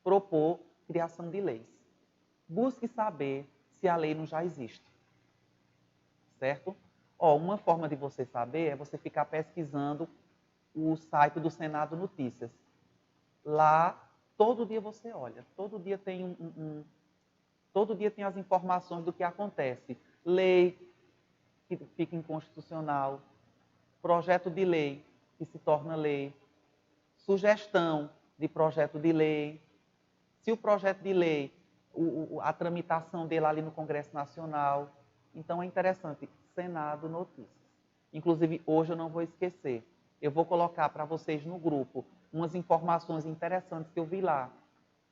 propor criação de leis. Busque saber se a lei não já existe. Certo? Uma forma de você saber é você ficar pesquisando o site do Senado Notícias. Lá, todo dia você olha, todo dia tem todo dia tem as informações do que acontece. Lei que fica inconstitucional, projeto de lei que se torna lei, sugestão de projeto de lei. Se o projeto de lei, a tramitação dele ali no Congresso Nacional. Então é interessante, Senado Notícias. Inclusive, hoje eu não vou esquecer. Eu vou colocar para vocês no grupo umas informações interessantes que eu vi lá,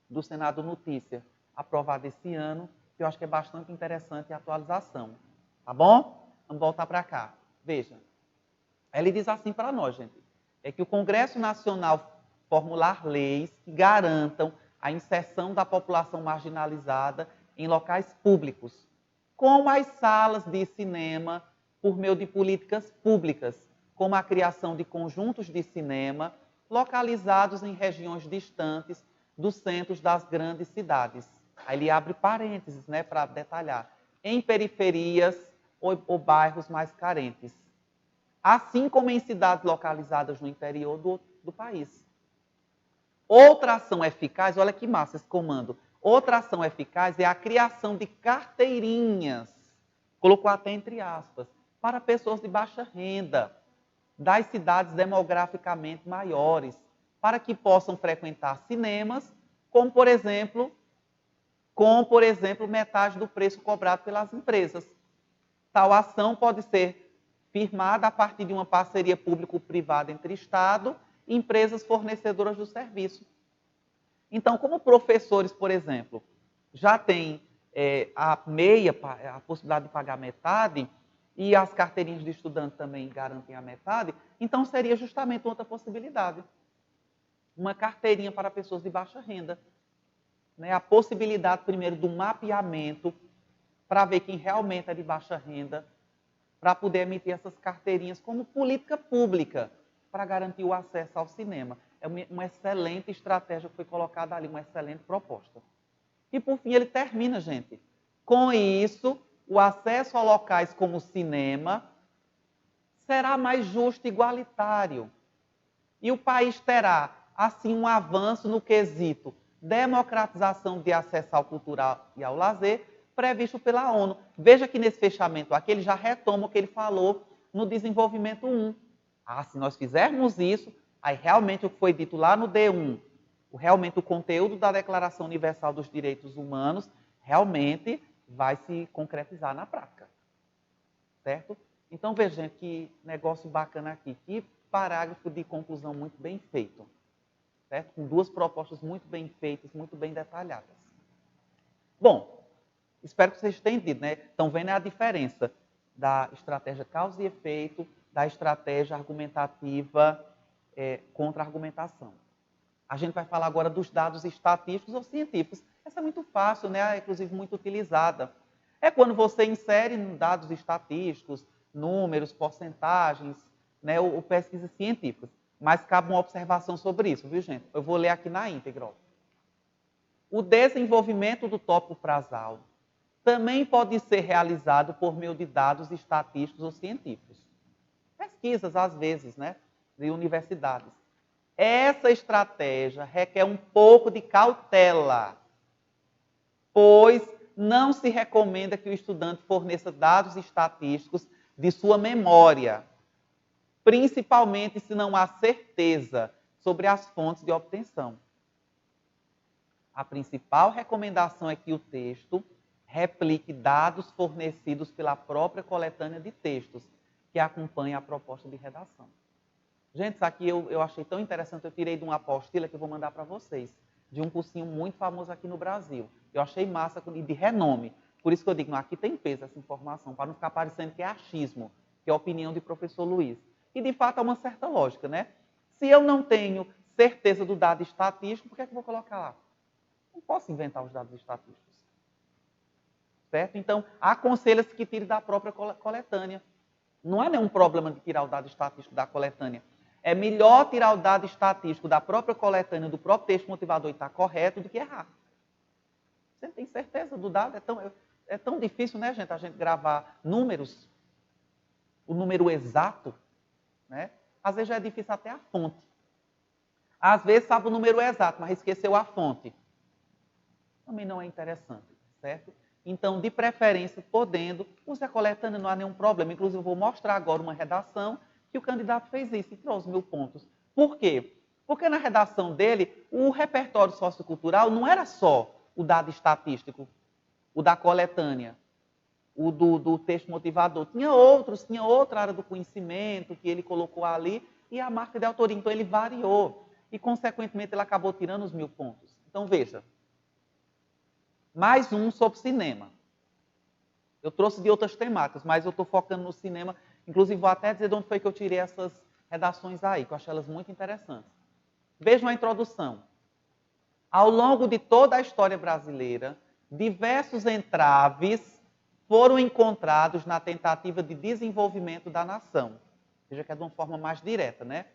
do Senado Notícias, aprovado esse ano, que eu acho que é bastante interessante a atualização. Tá bom? Vamos voltar para cá. Veja. Ele diz assim para nós, gente. É que o Congresso Nacional formular leis que garantam a inserção da população marginalizada em locais públicos, como as salas de cinema, por meio de políticas públicas, como a criação de conjuntos de cinema localizados em regiões distantes dos centros das grandes cidades. Aí ele abre parênteses, né, para detalhar. Em periferias ou bairros mais carentes. Assim como em cidades localizadas no interior do país. Outra ação eficaz, olha que massa esse comando. Outra ação eficaz é a criação de carteirinhas, colocou até entre aspas, para pessoas de baixa renda, das cidades demograficamente maiores, para que possam frequentar cinemas, com, por exemplo, metade do preço cobrado pelas empresas. Tal ação pode ser firmada a partir de uma parceria público-privada entre Estado e empresas fornecedoras do serviço. Então, como professores, por exemplo, já têm a possibilidade de pagar metade, e as carteirinhas de estudante também garantem a metade, então seria justamente outra possibilidade. Uma carteirinha para pessoas de baixa renda. Né? A possibilidade, primeiro, do mapeamento, para ver quem realmente é de baixa renda, para poder emitir essas carteirinhas como política pública, para garantir o acesso ao cinema. É uma excelente estratégia que foi colocada ali, uma excelente proposta. E, por fim, ele termina, gente. Com isso, o acesso a locais como o cinema será mais justo e igualitário. E o país terá, assim, um avanço no quesito democratização de acesso ao cultural e ao lazer, previsto pela ONU. Veja que nesse fechamento aqui, ele já retoma o que ele falou no desenvolvimento 1. Se nós fizermos isso, aí realmente o que foi dito lá no D1, realmente o conteúdo da Declaração Universal dos Direitos Humanos, realmente vai se concretizar na prática. Certo? Então, veja que negócio bacana aqui. Que parágrafo de conclusão muito bem feito. Certo? Com duas propostas muito bem feitas, muito bem detalhadas. Bom, espero que vocês tenham entendido, né? Estão vendo a diferença da estratégia causa e efeito, da estratégia argumentativa contra a argumentação. A gente vai falar agora dos dados estatísticos ou científicos. Essa é muito fácil, né? É, inclusive muito utilizada. É quando você insere dados estatísticos, números, porcentagens, né? ou pesquisas científicas. Mas cabe uma observação sobre isso, viu, gente? Eu vou ler aqui na íntegra. O desenvolvimento do tópico frasal também pode ser realizado por meio de dados estatísticos ou científicos. Pesquisas, às vezes, né? De universidades. Essa estratégia requer um pouco de cautela, pois não se recomenda que o estudante forneça dados estatísticos de sua memória, principalmente se não há certeza sobre as fontes de obtenção. A principal recomendação é que o texto replique dados fornecidos pela própria coletânea de textos que acompanha a proposta de redação. Gente, isso aqui eu achei tão interessante, eu tirei de uma apostila que eu vou mandar para vocês. de um cursinho muito famoso aqui no Brasil. Eu achei massa e de renome. Por isso que eu digo, não, aqui tem peso essa informação, para não ficar parecendo que é achismo, que é a opinião de professor Luiz. E, de fato, há uma certa lógica, né? Se eu não tenho certeza do dado estatístico, por que é que eu vou colocar lá? Não posso inventar os dados estatísticos. Certo? Então, aconselha-se que tire da própria coletânea. Não há nenhum problema de tirar o dado estatístico da coletânea. É melhor tirar o dado estatístico da própria coletânea, do próprio texto motivador e estar correto, do que errar. Você tem certeza do dado? É tão difícil, né, gente, a gente gravar números, o número exato, né? Às vezes já é difícil até a fonte. Às vezes sabe o número exato, mas esqueceu a fonte. Também não é interessante, certo? Então, de preferência, podendo, use a coletânea, não há nenhum problema. Inclusive, eu vou mostrar agora uma redação que o candidato fez isso e trouxe 1000 pontos. Por quê? Porque na redação dele, o repertório sociocultural não era só o dado estatístico, o da coletânea, o do texto motivador. Tinha outra área do conhecimento que ele colocou ali e a marca de autoria. Então, ele variou. E, consequentemente, ele acabou tirando os 1000 pontos. Então, veja. Mais um sobre cinema. Eu trouxe de outras temáticas, mas eu estou focando no cinema. Inclusive, vou até dizer de onde foi que eu tirei essas redações aí, que eu achei elas muito interessantes. Vejam a introdução. Ao longo de toda a história brasileira, diversos entraves foram encontrados na tentativa de desenvolvimento da nação. Veja que é de uma forma mais direta, né?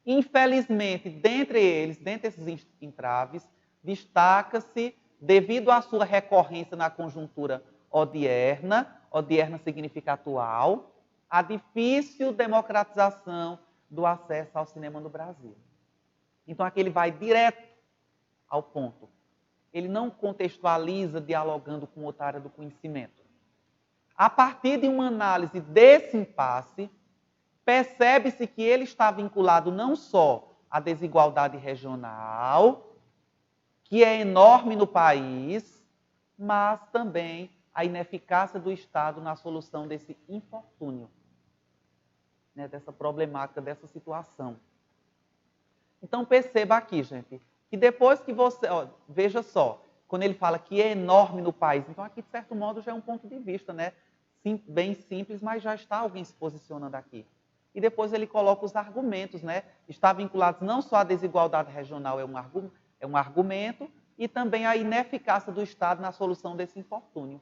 Infelizmente, dentre esses entraves, destaca-se, devido à sua recorrência na conjuntura odierna significa atual, a difícil democratização do acesso ao cinema no Brasil. Então, aqui ele vai direto ao ponto. Ele não contextualiza dialogando com outra área do conhecimento. A partir de uma análise desse impasse, percebe-se que ele está vinculado não só à desigualdade regional, que é enorme no país, mas também à ineficácia do Estado na solução desse infortúnio, né, dessa problemática, dessa situação. Então, perceba aqui, gente, que depois que você... veja só, quando ele fala que é enorme no país, então aqui, de certo modo, já é um ponto de vista, né? Bem simples, mas já está alguém se posicionando aqui. E depois ele coloca os argumentos, né? Está vinculados não só à desigualdade regional, é um argumento, e também à ineficácia do Estado na solução desse infortúnio.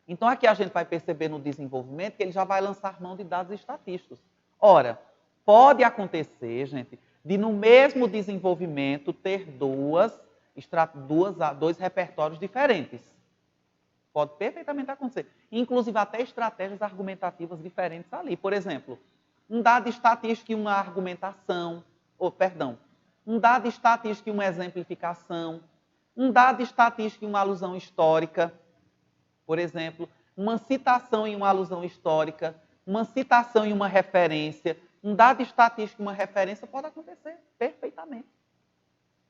Então, aqui a gente vai perceber no desenvolvimento que ele já vai lançar mão de dados estatísticos. Ora, pode acontecer, gente, de no mesmo desenvolvimento ter dois repertórios diferentes. Pode perfeitamente acontecer. Inclusive até estratégias argumentativas diferentes ali. Por exemplo, um dado estatístico e uma argumentação, um dado estatístico e uma exemplificação, um dado estatístico e uma alusão histórica, por exemplo, uma citação e uma alusão histórica, uma citação e uma referência, um dado estatístico e uma referência pode acontecer perfeitamente.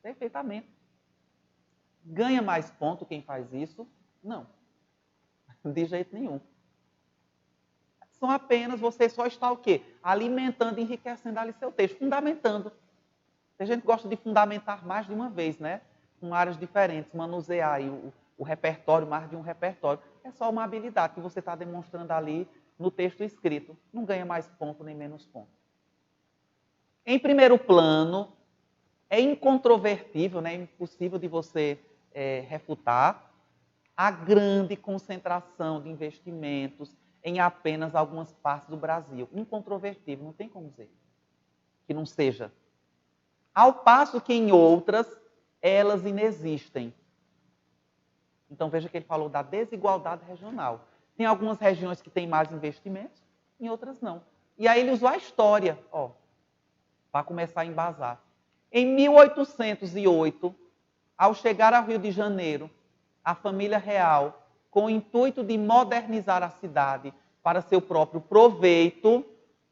Perfeitamente. Ganha mais ponto quem faz isso? Não. De jeito nenhum. São apenas, você só está o quê? Alimentando, enriquecendo ali seu texto, fundamentando. A gente gosta de fundamentar mais de uma vez, né? Com áreas diferentes, manusear aí o repertório, mais de um repertório. É só uma habilidade que você está demonstrando ali no texto escrito. Não ganha mais ponto nem menos ponto. Em primeiro plano, é incontrovertível, né? É impossível de você refutar a grande concentração de investimentos em apenas algumas partes do Brasil. Incontrovertível, não tem como dizer que não seja. Ao passo que em outras, elas inexistem. Então veja que ele falou da desigualdade regional. Tem algumas regiões que têm mais investimentos, em outras não. E aí ele usou a história, para começar a embasar. Em 1808, ao chegar ao Rio de Janeiro, a família real, com o intuito de modernizar a cidade para seu próprio proveito,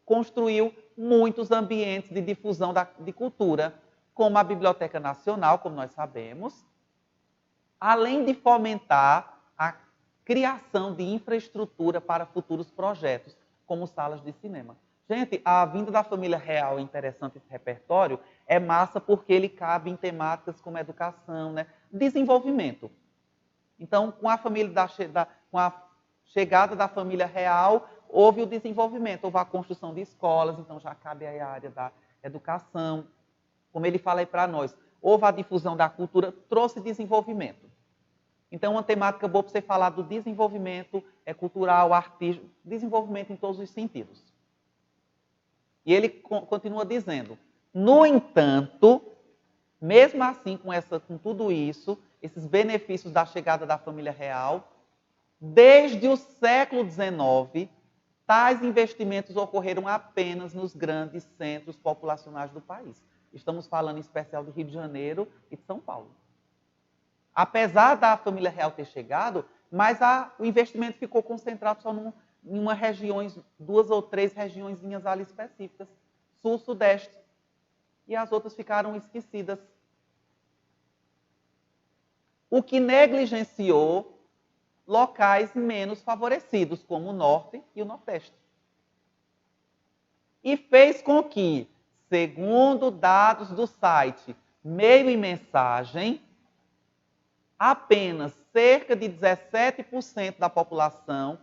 construiu muitos ambientes de difusão de cultura, como a Biblioteca Nacional, como nós sabemos, além de fomentar a criação de infraestrutura para futuros projetos, como salas de cinema. Gente, a vinda da família real é interessante esse repertório, é massa porque ele cabe em temáticas como educação, né? Desenvolvimento. Então, com a família com a chegada da família real, houve o desenvolvimento, houve a construção de escolas, então já cabe aí a área da educação. Como ele fala aí para nós, houve a difusão da cultura, trouxe desenvolvimento. Então, uma temática boa para você falar do desenvolvimento cultural, artístico, desenvolvimento em todos os sentidos. E ele continua dizendo, no entanto, mesmo assim, com tudo isso, esses benefícios da chegada da família real, desde o século XIX, tais investimentos ocorreram apenas nos grandes centros populacionais do país. Estamos falando em especial do Rio de Janeiro e de São Paulo. Apesar da família real ter chegado, mas o investimento ficou concentrado só em uma regiões, 2 ou 3 regiõezinhas ali específicas, sul, sudeste. E as outras ficaram esquecidas. O que negligenciou locais menos favorecidos, como o norte e o nordeste. E fez com que, segundo dados do site Meio e Mensagem, apenas cerca de 17% da população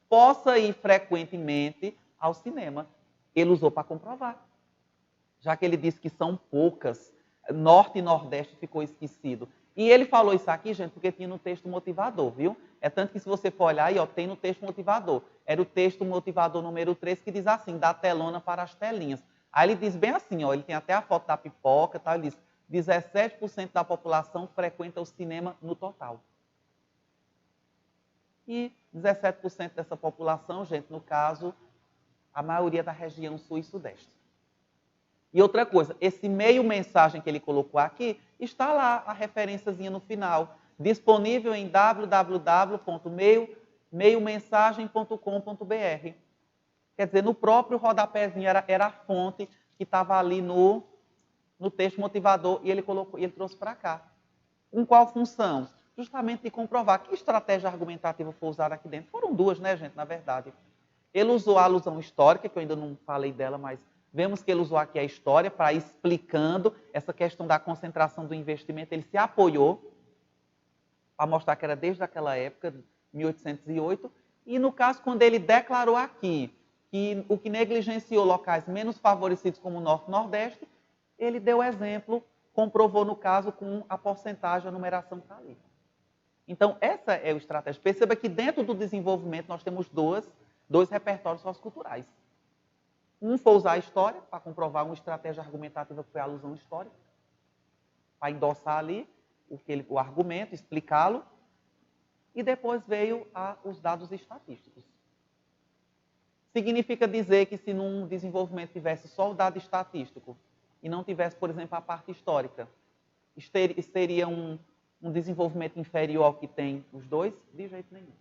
possa ir frequentemente ao cinema. Ele usou para comprovar. Já que ele disse que são poucas, Norte e Nordeste ficou esquecido. E ele falou isso aqui, gente, porque tinha no texto motivador, viu? É tanto que se você for olhar aí, ó, tem no texto motivador. Era o texto motivador número 3 que diz assim, da telona para as telinhas. Aí ele diz bem assim, ó, ele tem até a foto da pipoca, tá? Ele diz, 17% da população frequenta o cinema no total. E 17% dessa população, gente, no caso, a maioria da região sul e sudeste. E outra coisa, esse meio mensagem que ele colocou aqui, está lá a referenciazinha no final, disponível em www.meiomensagem.com.br. Quer dizer, no próprio rodapézinho era a fonte que estava ali no texto motivador e ele trouxe para cá. Com qual função? Justamente de comprovar que estratégia argumentativa foi usada aqui dentro. Foram 2, né, gente, na verdade. Ele usou a alusão histórica, que eu ainda não falei dela, mas vemos que ele usou aqui a história para explicando essa questão da concentração do investimento. Ele se apoiou para mostrar que era desde aquela época, 1808. E no caso, quando ele declarou aqui que o que negligenciou locais menos favorecidos como o Norte e Nordeste, ele deu exemplo, comprovou no caso com a porcentagem, a numeração que está ali. Então, essa é a estratégia. Perceba que dentro do desenvolvimento nós temos dois repertórios socioculturais. Um foi usar a história para comprovar uma estratégia argumentativa que foi a alusão histórica, para endossar ali o argumento, explicá-lo, e depois veio os dados estatísticos. Significa dizer que se num desenvolvimento tivesse só o dado estatístico e não tivesse, por exemplo, a parte histórica, seria um desenvolvimento inferior ao que tem os dois? De jeito nenhum.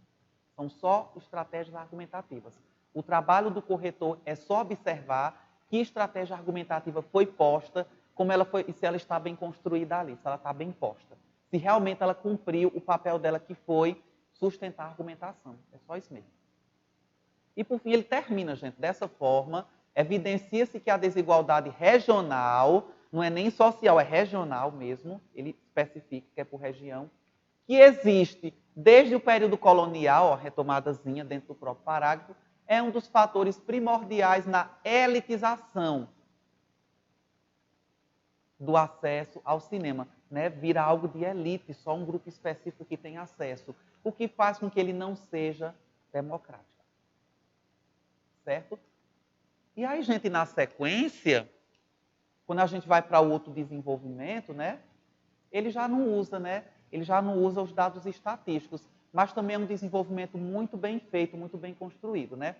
São só estratégias argumentativas. O trabalho do corretor é só observar que estratégia argumentativa foi posta, como ela foi, e se ela está bem construída ali, se ela está bem posta. Se realmente ela cumpriu o papel dela, que foi sustentar a argumentação. É só isso mesmo. E por fim ele termina, gente, dessa forma, evidencia-se que a desigualdade regional, não é nem social, é regional mesmo, ele especifica que é por região, que existe desde o período colonial, a retomadazinha dentro do próprio parágrafo, é um dos fatores primordiais na elitização do acesso ao cinema. Né? Vira algo de elite, só um grupo específico que tem acesso, o que faz com que ele não seja democrático. Certo? E aí, gente, na sequência, quando a gente vai para o outro desenvolvimento, né, ele já não usa, né? Ele já não usa os dados estatísticos, mas também é um desenvolvimento muito bem feito, muito bem construído, né?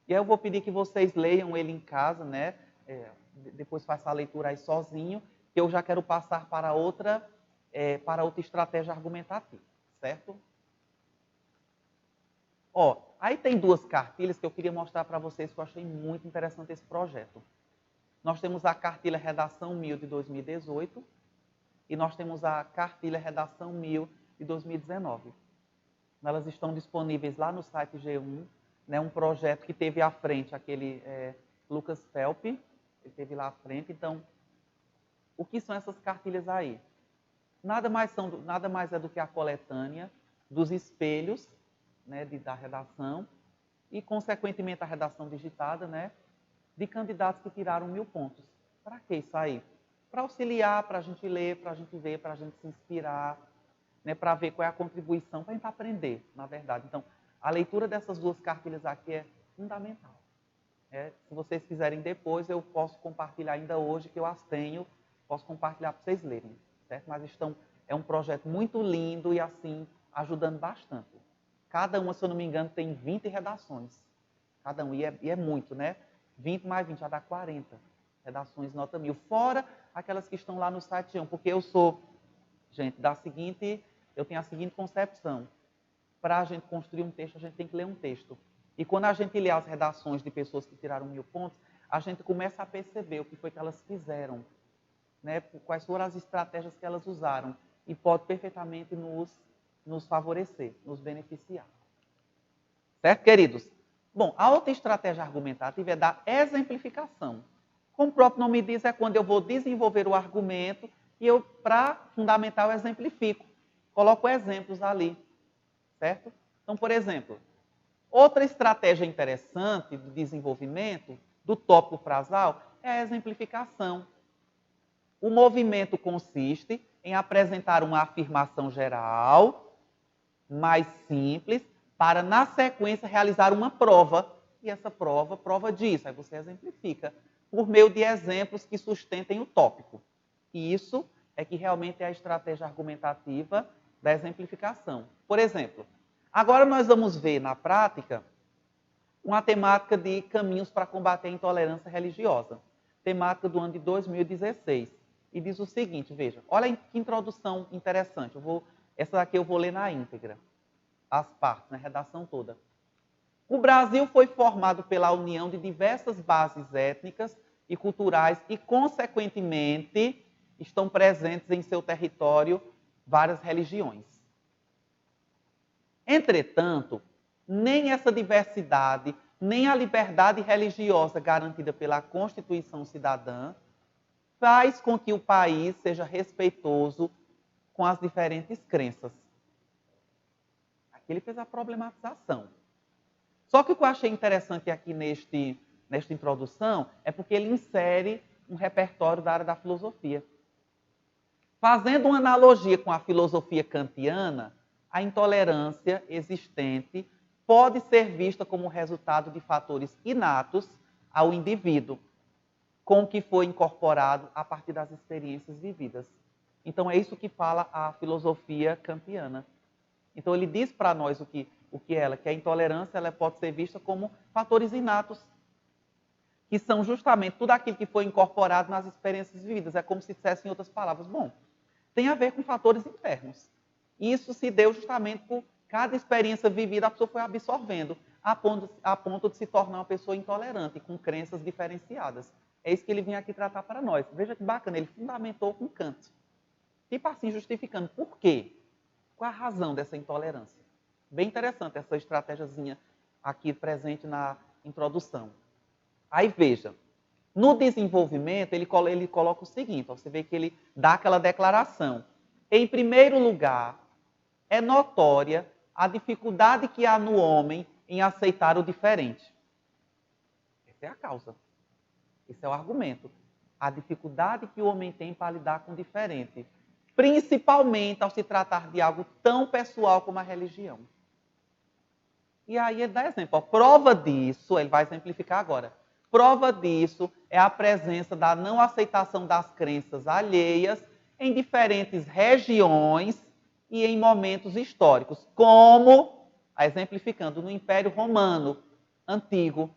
E aí eu vou pedir que vocês leiam ele em casa, né? Depois faça a leitura aí sozinho, que eu já quero passar para outra estratégia argumentativa, certo? Ó, aí tem 2 cartilhas que eu queria mostrar para vocês, que eu achei muito interessante esse projeto. Nós temos a cartilha Redação 1000 de 2018 e nós temos a cartilha Redação 1000 de 2019. Elas estão disponíveis lá no site G1, né, um projeto que teve à frente aquele Lucas Felp, ele esteve lá à frente. Então, o que são essas cartilhas aí? Nada mais é do que a coletânea dos espelhos, né, da redação e, consequentemente, a redação digitada, né, de candidatos que tiraram 1000 pontos. Para que isso aí? Para auxiliar, para a gente ler, para a gente ver, para a gente se inspirar, né, para ver qual é a contribuição, para a gente aprender, na verdade. Então, a leitura dessas duas cartilhas aqui é fundamental. Se vocês quiserem depois, eu posso compartilhar ainda hoje, que eu as tenho, posso compartilhar para vocês lerem, certo? Mas é um projeto muito lindo e, assim, ajudando bastante. Cada uma, se eu não me engano, tem 20 redações. Cada um, e é muito, né? 20 mais 20 já dá 40 redações nota 1000. Fora aquelas que estão lá no site, porque eu sou, gente, eu tenho a seguinte concepção. Para a gente construir um texto, a gente tem que ler um texto. E quando a gente lê as redações de pessoas que tiraram 1000 pontos, a gente começa a perceber o que foi que elas fizeram, né? Quais foram as estratégias que elas usaram. E pode perfeitamente nos favorecer, nos beneficiar. Certo, queridos? Bom, a outra estratégia argumentativa é da exemplificação. Como o próprio nome diz, é quando eu vou desenvolver o argumento e eu, para fundamentar, eu exemplifico. Coloco exemplos ali. Certo? Então, por exemplo, outra estratégia interessante de desenvolvimento do tópico frasal é a exemplificação. O movimento consiste em apresentar uma afirmação geral, mais simples, para, na sequência, realizar uma prova. E essa prova disso. Aí você exemplifica por meio de exemplos que sustentem o tópico. E isso é que realmente é a estratégia argumentativa da exemplificação. Por exemplo, agora nós vamos ver na prática uma temática de caminhos para combater a intolerância religiosa. Temática do ano de 2016. E diz o seguinte, veja, olha que introdução interessante. Essa daqui eu vou ler na íntegra. As partes, na redação toda. O Brasil foi formado pela união de diversas bases étnicas e culturais e, consequentemente, estão presentes em seu território várias religiões. Entretanto, nem essa diversidade, nem a liberdade religiosa garantida pela Constituição Cidadã faz com que o país seja respeitoso com as diferentes crenças. Aqui ele fez a problematização. Só que o que eu achei interessante aqui nesta introdução é porque ele insere um repertório da área da filosofia. Fazendo uma analogia com a filosofia kantiana, a intolerância existente pode ser vista como resultado de fatores inatos ao indivíduo, com o que foi incorporado a partir das experiências vividas. Então é isso que fala a filosofia kantiana. Então ele diz para nós que a intolerância ela pode ser vista como fatores inatos, que são justamente tudo aquilo que foi incorporado nas experiências vividas. É como se dissesse em outras palavras, bom, tem a ver com fatores internos. Isso se deu justamente por cada experiência vivida, a pessoa foi absorvendo, a ponto de se tornar uma pessoa intolerante, com crenças diferenciadas. É isso que ele vem aqui tratar para nós. Veja que bacana, ele fundamentou com Kant. Tipo assim, justificando por quê? Qual a razão dessa intolerância? Bem interessante essa estratégiazinha aqui presente na introdução. Aí veja, no desenvolvimento ele coloca o seguinte, ó, você vê que ele dá aquela declaração. Em primeiro lugar, é notória a dificuldade que há no homem em aceitar o diferente. Essa é a causa. Esse é o argumento. A dificuldade que o homem tem para lidar com o diferente. Principalmente ao se tratar de algo tão pessoal como a religião. E aí ele dá exemplo. Ó, prova disso, ele vai exemplificar agora. Prova disso é a presença da não aceitação das crenças alheias em diferentes regiões e em momentos históricos, como, exemplificando, no Império Romano Antigo,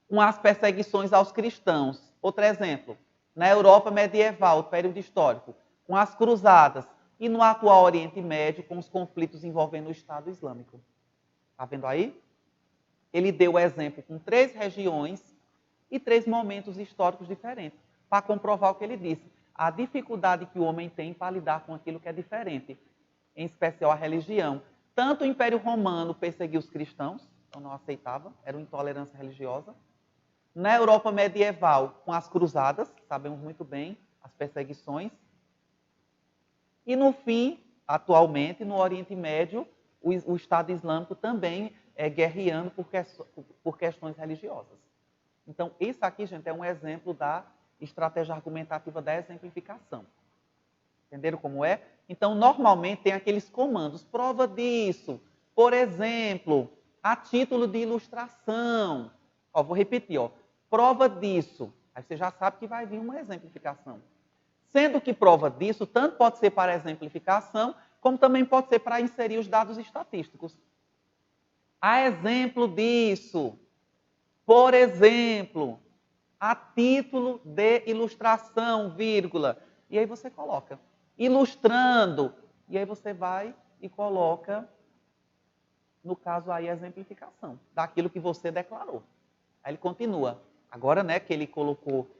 com as perseguições aos cristãos. Outro exemplo, na Europa medieval, período histórico, com as cruzadas, e no atual Oriente Médio, com os conflitos envolvendo o Estado Islâmico. Está vendo aí? Ele deu o exemplo com 3 regiões e 3 momentos históricos diferentes, para comprovar o que ele disse. A dificuldade que o homem tem para lidar com aquilo que é diferente, em especial a religião. Tanto o Império Romano perseguia os cristãos, então não aceitava, era uma intolerância religiosa, Na Europa medieval, com as cruzadas, sabemos muito bem, as perseguições. E no fim, atualmente, no Oriente Médio, o Estado Islâmico também é guerreando por questões religiosas. Então, isso aqui, gente, é um exemplo da estratégia argumentativa da exemplificação. Entenderam como é? Então, normalmente tem aqueles comandos, prova disso. Por exemplo, a título de ilustração. Ó, vou repetir, ó, prova disso. Aí você já sabe que vai vir uma exemplificação. Sendo que prova disso, tanto pode ser para exemplificação, como também pode ser para inserir os dados estatísticos. A exemplo disso, por exemplo, a título de ilustração, vírgula. E aí você coloca, ilustrando. E aí você vai e coloca, no caso aí, a exemplificação daquilo que você declarou. Aí ele continua. Agora, né, que ele colocou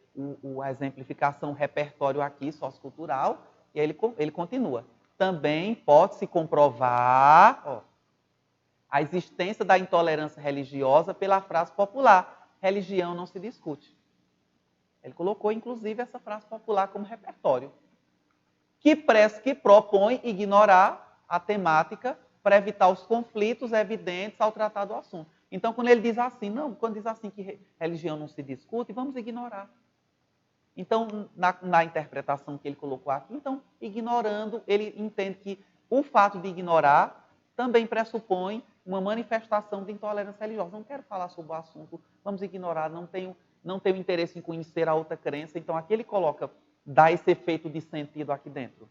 a exemplificação, o repertório aqui, sociocultural, e aí ele continua. Também pode-se comprovar, ó, a existência da intolerância religiosa pela frase popular, religião não se discute. Ele colocou, inclusive, essa frase popular como repertório, que propõe ignorar a temática para evitar os conflitos evidentes ao tratar do assunto. Então, quando ele diz assim, não, quando diz assim que religião não se discute, vamos ignorar. Então, na interpretação que ele colocou aqui, então, ignorando, ele entende que o fato de ignorar também pressupõe uma manifestação de intolerância religiosa. Não quero falar sobre o assunto, vamos ignorar, não tenho interesse em conhecer a outra crença. Então, aqui ele coloca, dá esse efeito de sentido aqui dentro.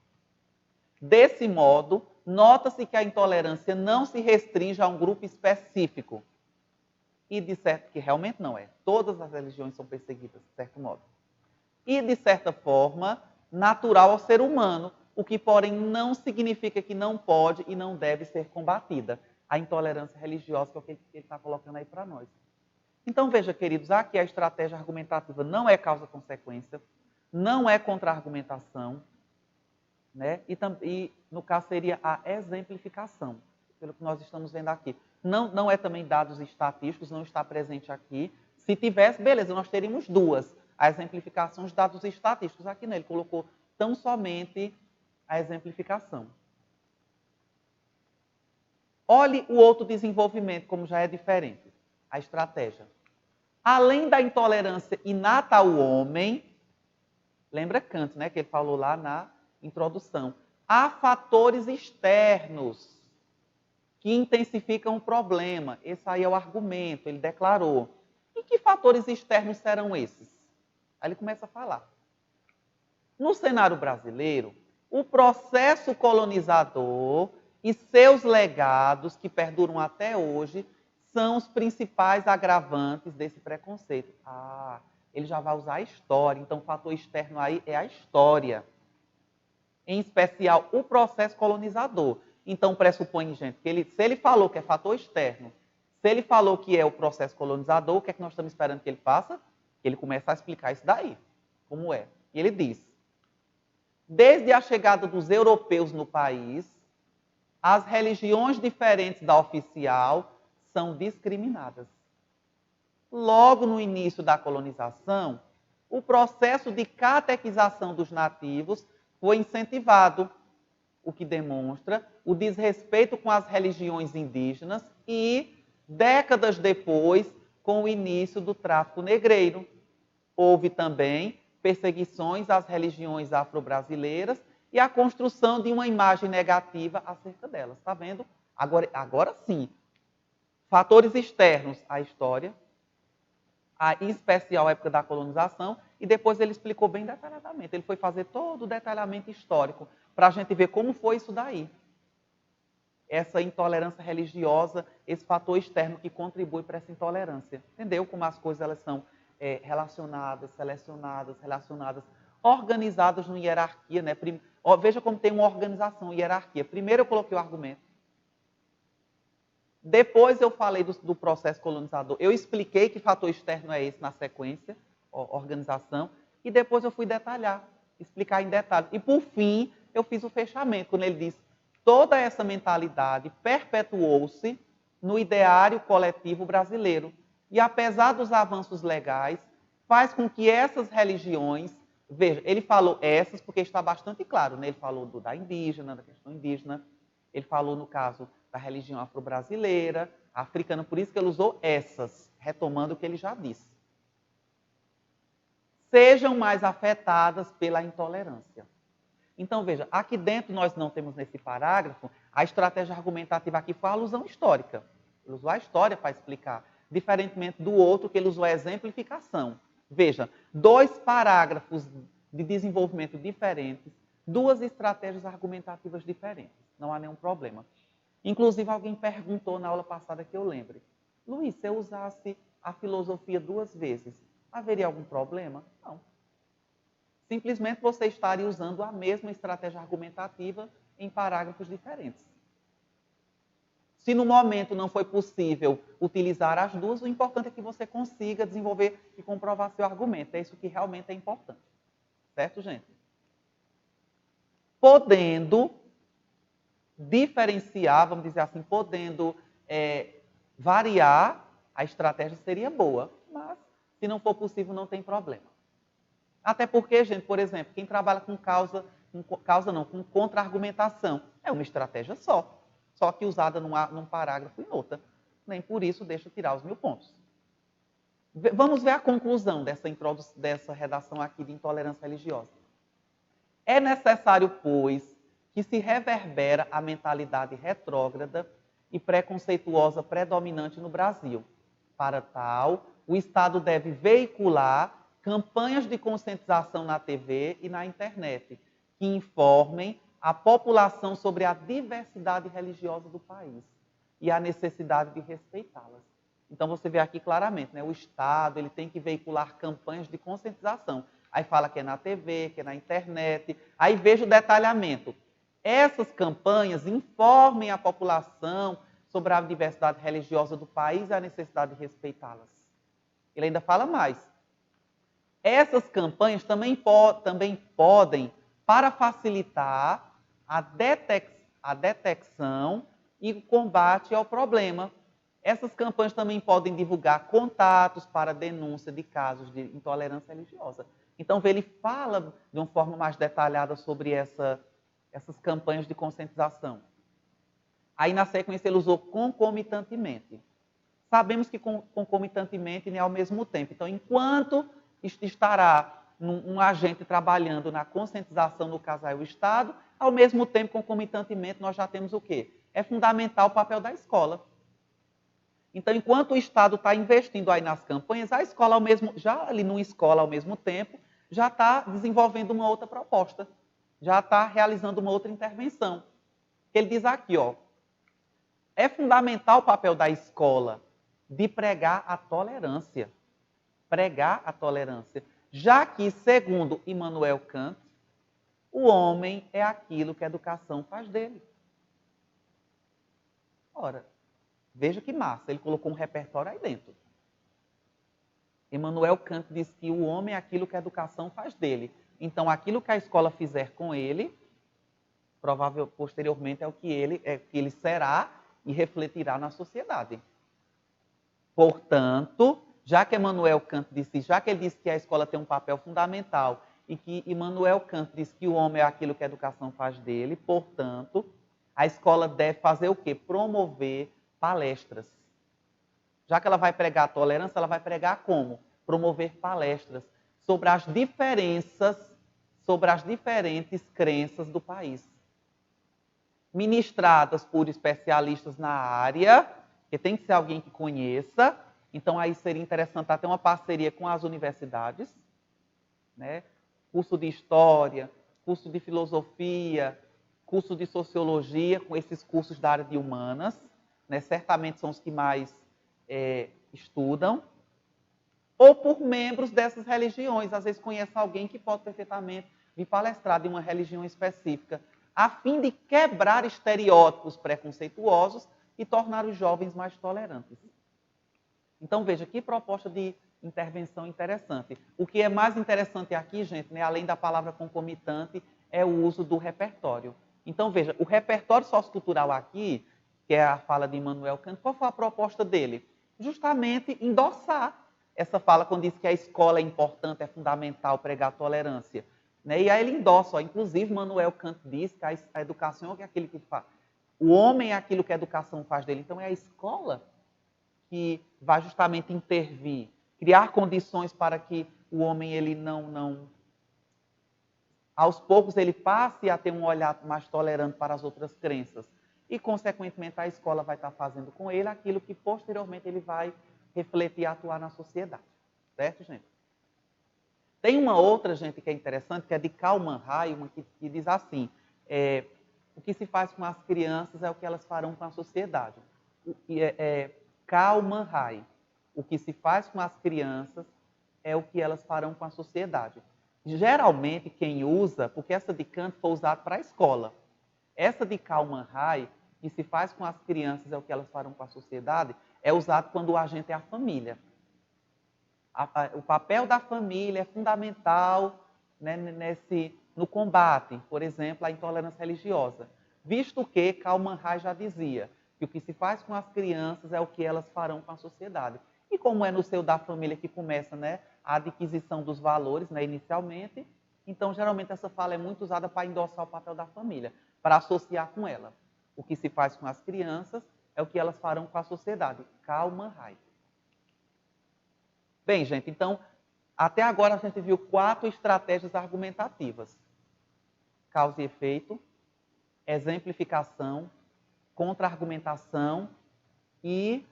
Desse modo, nota-se que a intolerância não se restringe a um grupo específico. E de certo que realmente não é. Todas as religiões são perseguidas, de certo modo. E, de certa forma, natural ao ser humano, o que, porém, não significa que não pode e não deve ser combatida. A intolerância religiosa, que é o que ele está colocando aí para nós. Então, veja, queridos, aqui a estratégia argumentativa não é causa-consequência, não é contra-argumentação, né? E, no caso, seria a exemplificação, pelo que nós estamos vendo aqui. Não é também dados estatísticos, não está presente aqui. Se tivesse, beleza, nós teríamos duas. A exemplificação, os dados estatísticos. Aqui nele colocou tão somente a exemplificação. Olhe o outro desenvolvimento, como já é diferente. A estratégia. Além da intolerância inata ao homem, lembra Kant, né, que ele falou lá na introdução, há fatores externos que intensificam o problema. Esse aí é o argumento, ele declarou. E que fatores externos serão esses? Aí ele começa a falar. No cenário brasileiro, o processo colonizador e seus legados, que perduram até hoje, são os principais agravantes desse preconceito. Ele já vai usar a história, então o fator externo aí é a história. Em especial, o processo colonizador. Então, pressupõe, gente, que se ele falou que é fator externo, se ele falou que é o processo colonizador, o que é que nós estamos esperando que ele faça? Que ele comece a explicar isso daí, como é. E ele diz, desde a chegada dos europeus no país, as religiões diferentes da oficial são discriminadas. Logo no início da colonização, o processo de catequização dos nativos foi incentivado, o que demonstra o desrespeito com as religiões indígenas e, décadas depois, com o início do tráfico negreiro. Houve também perseguições às religiões afro-brasileiras e a construção de uma imagem negativa acerca delas. Está vendo? Agora sim. Fatores externos à história, em especial a época da colonização, e depois ele explicou bem detalhadamente. Ele foi fazer todo o detalhamento histórico para a gente ver como foi isso daí. Essa intolerância religiosa, esse fator externo que contribui para essa intolerância. Entendeu como as coisas elas são relacionadas, selecionadas, organizadas em hierarquia, né? Veja como tem uma organização, hierarquia. Primeiro eu coloquei o argumento. Depois eu falei do processo colonizador. Eu expliquei que fator externo é esse na sequência, organização. E depois eu fui detalhar, explicar em detalhe. E por fim, eu fiz o fechamento, quando ele diz, toda essa mentalidade perpetuou-se no ideário coletivo brasileiro, E apesar dos avanços legais, faz com que essas religiões, veja, ele falou essas porque está bastante claro, né? Ele falou da indígena, da questão indígena, ele falou no caso da religião afro-brasileira, africana, por isso que ele usou essas, retomando o que ele já disse. Sejam mais afetadas pela intolerância. Então, veja, aqui dentro nós não temos nesse parágrafo, a estratégia argumentativa aqui foi a alusão histórica. Ele usou a história para explicar, diferentemente do outro que ele usou a exemplificação. Veja, 2 parágrafos de desenvolvimento diferentes, 2 estratégias argumentativas diferentes. Não há nenhum problema. Inclusive, alguém perguntou na aula passada que eu lembre. Luiz, se eu usasse a filosofia 2 vezes, haveria algum problema? Não. Simplesmente você estaria usando a mesma estratégia argumentativa em parágrafos diferentes. Se no momento não foi possível utilizar as 2, o importante é que você consiga desenvolver e comprovar seu argumento. É isso que realmente é importante. Certo, gente? Podendo diferenciar, vamos dizer assim, podendo variar, a estratégia seria boa. Mas, se não for possível, não tem problema. Até porque, gente, por exemplo, quem trabalha com com contra-argumentação, é uma estratégia só que usada num parágrafo e outra. Nem por isso deixa tirar os 1000 pontos. Vamos ver a conclusão dessa redação aqui de intolerância religiosa. É necessário, pois, que se reverbera a mentalidade retrógrada e preconceituosa predominante no Brasil. Para tal, o Estado deve veicular campanhas de conscientização na TV e na internet, que informem a população sobre a diversidade religiosa do país e a necessidade de respeitá-las. Então você vê aqui claramente, né? O Estado ele tem que veicular campanhas de conscientização. Aí fala que é na TV, que é na internet. Aí veja o detalhamento. Essas campanhas informem a população sobre a diversidade religiosa do país e a necessidade de respeitá-las. Ele ainda fala mais. Essas campanhas também podem, para facilitar a detecção e o combate ao problema. Essas campanhas também podem divulgar contatos para denúncia de casos de intolerância religiosa. Então, ele fala de uma forma mais detalhada sobre essas campanhas de conscientização. Aí, na sequência, ele usou concomitantemente. Sabemos que concomitantemente não é ao mesmo tempo. Então, enquanto estará um agente trabalhando na conscientização, no caso aí o Estado, ao mesmo tempo, concomitantemente, nós já temos o quê? É fundamental o papel da escola. Então, enquanto o Estado está investindo aí nas campanhas, a escola, já ali numa escola ao mesmo tempo, já está desenvolvendo uma outra proposta, já está realizando uma outra intervenção. Ele diz aqui, ó, é fundamental o papel da escola de pregar a tolerância. Pregar a tolerância. Já que, segundo Immanuel Kant, o homem é aquilo que a educação faz dele. Ora, veja que massa, ele colocou um repertório aí dentro. Immanuel Kant diz que o homem é aquilo que a educação faz dele. Então, aquilo que a escola fizer com ele, posteriormente é o que ele será e refletirá na sociedade. Portanto, já que Immanuel Kant disse, já que ele disse que a escola tem um papel fundamental e que Immanuel Kant diz que o homem é aquilo que a educação faz dele, portanto, a escola deve fazer o quê? Promover palestras. Já que ela vai pregar a tolerância, ela vai pregar como? Promover palestras sobre as diferenças, sobre as diferentes crenças do país. Ministradas por especialistas na área, que tem que ser alguém que conheça. Então, aí seria interessante até uma parceria com as universidades, né? Curso de História, curso de Filosofia, curso de Sociologia, com esses cursos da área de Humanas, né? Certamente são os que mais estudam. Ou por membros dessas religiões. Às vezes conhece alguém que pode perfeitamente vir palestrar de uma religião específica, a fim de quebrar estereótipos preconceituosos e tornar os jovens mais tolerantes. Então, veja, que proposta de intervenção interessante. O que é mais interessante aqui, gente, né, além da palavra concomitante, é o uso do repertório. Então, veja, o repertório sociocultural aqui, que é a fala de Immanuel Kant, qual foi a proposta dele? justamente endossar essa fala quando diz que a escola é importante, é fundamental pregar tolerância. Né? E aí ele endossa, ó, inclusive Manuel Kant diz que a educação é aquilo que faz. O homem é aquilo que a educação faz dele. Então é a escola que vai justamente intervir, criar condições para que o homem ele não aos poucos ele passe a ter um olhar mais tolerante para as outras crenças. E, consequentemente, a escola vai estar fazendo com ele aquilo que, posteriormente, ele vai refletir e atuar na sociedade. Certo, gente? Tem uma outra, gente, que é interessante, que é de Karl Mannheim, uma que diz assim, o que se faz com as crianças é o que elas farão com a sociedade. Karl Mannheim, o que se faz com as crianças é o que elas farão com a sociedade. Geralmente, quem usa, porque essa de Kant foi usada para a escola. Essa de Karl Mannheim, que se faz com as crianças é o que elas farão com a sociedade, é usado quando o agente é a família. O papel da família é fundamental, né, no combate, por exemplo, à intolerância religiosa. Visto que Karl Mannheim já dizia que o que se faz com as crianças é o que elas farão com a sociedade. E como é no seio da família que começa, né, a adquisição dos valores, né, inicialmente, então geralmente essa fala é muito usada para endossar o papel da família, para associar com ela. O que se faz com as crianças é o que elas farão com a sociedade. Karl Mannheim. Bem, gente, então, até agora a gente viu 4 estratégias argumentativas. Causa e efeito, exemplificação, contra-argumentação e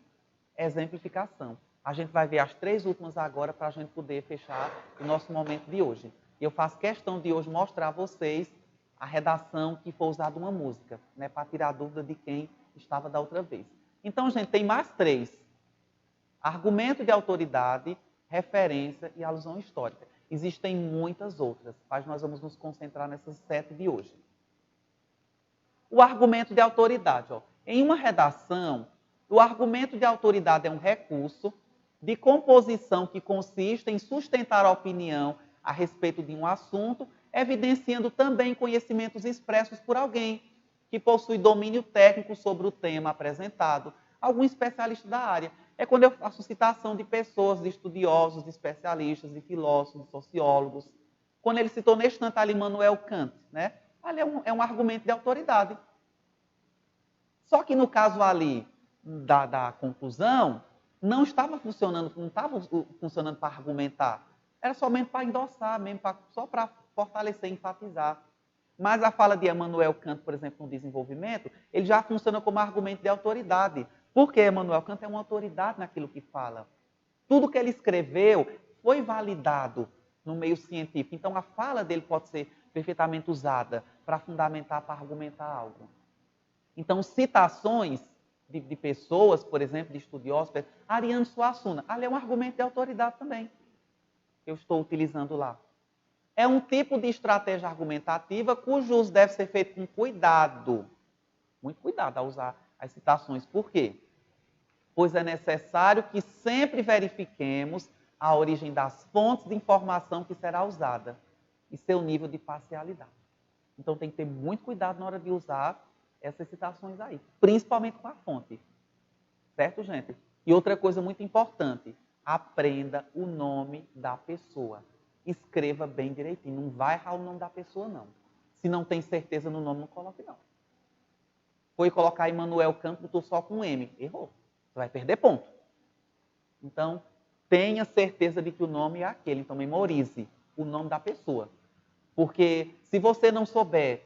exemplificação. A gente vai ver as 3 últimas agora para a gente poder fechar o nosso momento de hoje. E eu faço questão de hoje mostrar a vocês a redação que foi usada uma música, né, para tirar a dúvida de quem estava da outra vez. Então, gente, tem mais 3. Argumento de autoridade, referência e alusão histórica. Existem muitas outras, mas nós vamos nos concentrar nessas 7 de hoje. O argumento de autoridade. Ó. Em uma redação, o argumento de autoridade é um recurso de composição que consiste em sustentar a opinião a respeito de um assunto, evidenciando também conhecimentos expressos por alguém que possui domínio técnico sobre o tema apresentado, algum especialista da área. É quando eu faço citação de pessoas, de estudiosos, de especialistas, de filósofos, de sociólogos. Quando ele citou neste instante ali Immanuel Kant, né? Ali é um argumento de autoridade. Só que no caso ali da conclusão, não estava funcionando para argumentar. Era somente para endossar, mesmo só para fortalecer, enfatizar. Mas a fala de Immanuel Kant, por exemplo, no desenvolvimento, ele já funciona como argumento de autoridade. Porque Immanuel Kant é uma autoridade naquilo que fala. Tudo que ele escreveu foi validado no meio científico. Então, a fala dele pode ser perfeitamente usada para fundamentar, para argumentar algo. Então, citações de pessoas, por exemplo, de estudiosos, Ariano Suassuna, ali é um argumento de autoridade também, que eu estou utilizando lá. É um tipo de estratégia argumentativa cujo uso deve ser feito com cuidado. Muito cuidado ao usar as citações. Por quê? Pois é necessário que sempre verifiquemos a origem das fontes de informação que será usada e seu nível de parcialidade. Então tem que ter muito cuidado na hora de usar essas citações aí, principalmente com a fonte. Certo, gente? E outra coisa muito importante, aprenda o nome da pessoa. Escreva bem direitinho, não vai errar o nome da pessoa, não. Se não tem certeza no nome, não coloque, não. Foi colocar Immanuel Kant, botou só com M. Errou. Você vai perder ponto. Então, tenha certeza de que o nome é aquele. Então, memorize o nome da pessoa. Porque se você não souber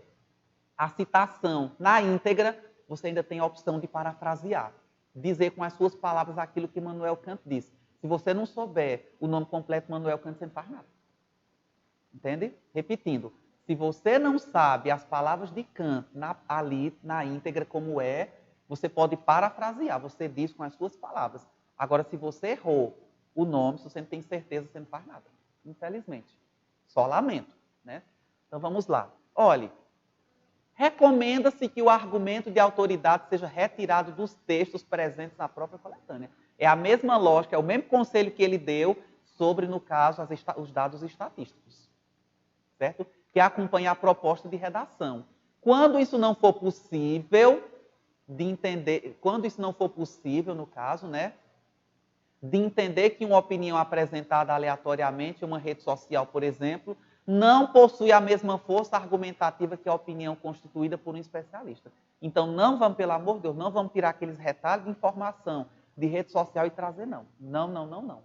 a citação na íntegra, você ainda tem a opção de parafrasear. Dizer com as suas palavras aquilo que Immanuel Kant disse. Se você não souber o nome completo de Immanuel Kant, você não faz nada. Entende? Repetindo. Se você não sabe as palavras de Kant ali na íntegra como é, você pode parafrasear. Você diz com as suas palavras. Agora, se você errou o nome, se você não tem certeza, você não faz nada. Infelizmente. Só lamento. Né? Então, vamos lá. Olhe, recomenda-se que o argumento de autoridade seja retirado dos textos presentes na própria coletânea. É a mesma lógica, é o mesmo conselho que ele deu sobre, no caso, os dados estatísticos. Certo? Que acompanha a proposta de redação. Quando isso não for possível de entender, quando isso não for possível, no caso, né, de entender que uma opinião apresentada aleatoriamente em uma rede social, por exemplo, não possui a mesma força argumentativa que a opinião constituída por um especialista. Então, não vamos, pelo amor de Deus, não vamos tirar aqueles retalhos de informação de rede social e trazer, não. Não, não, não, não.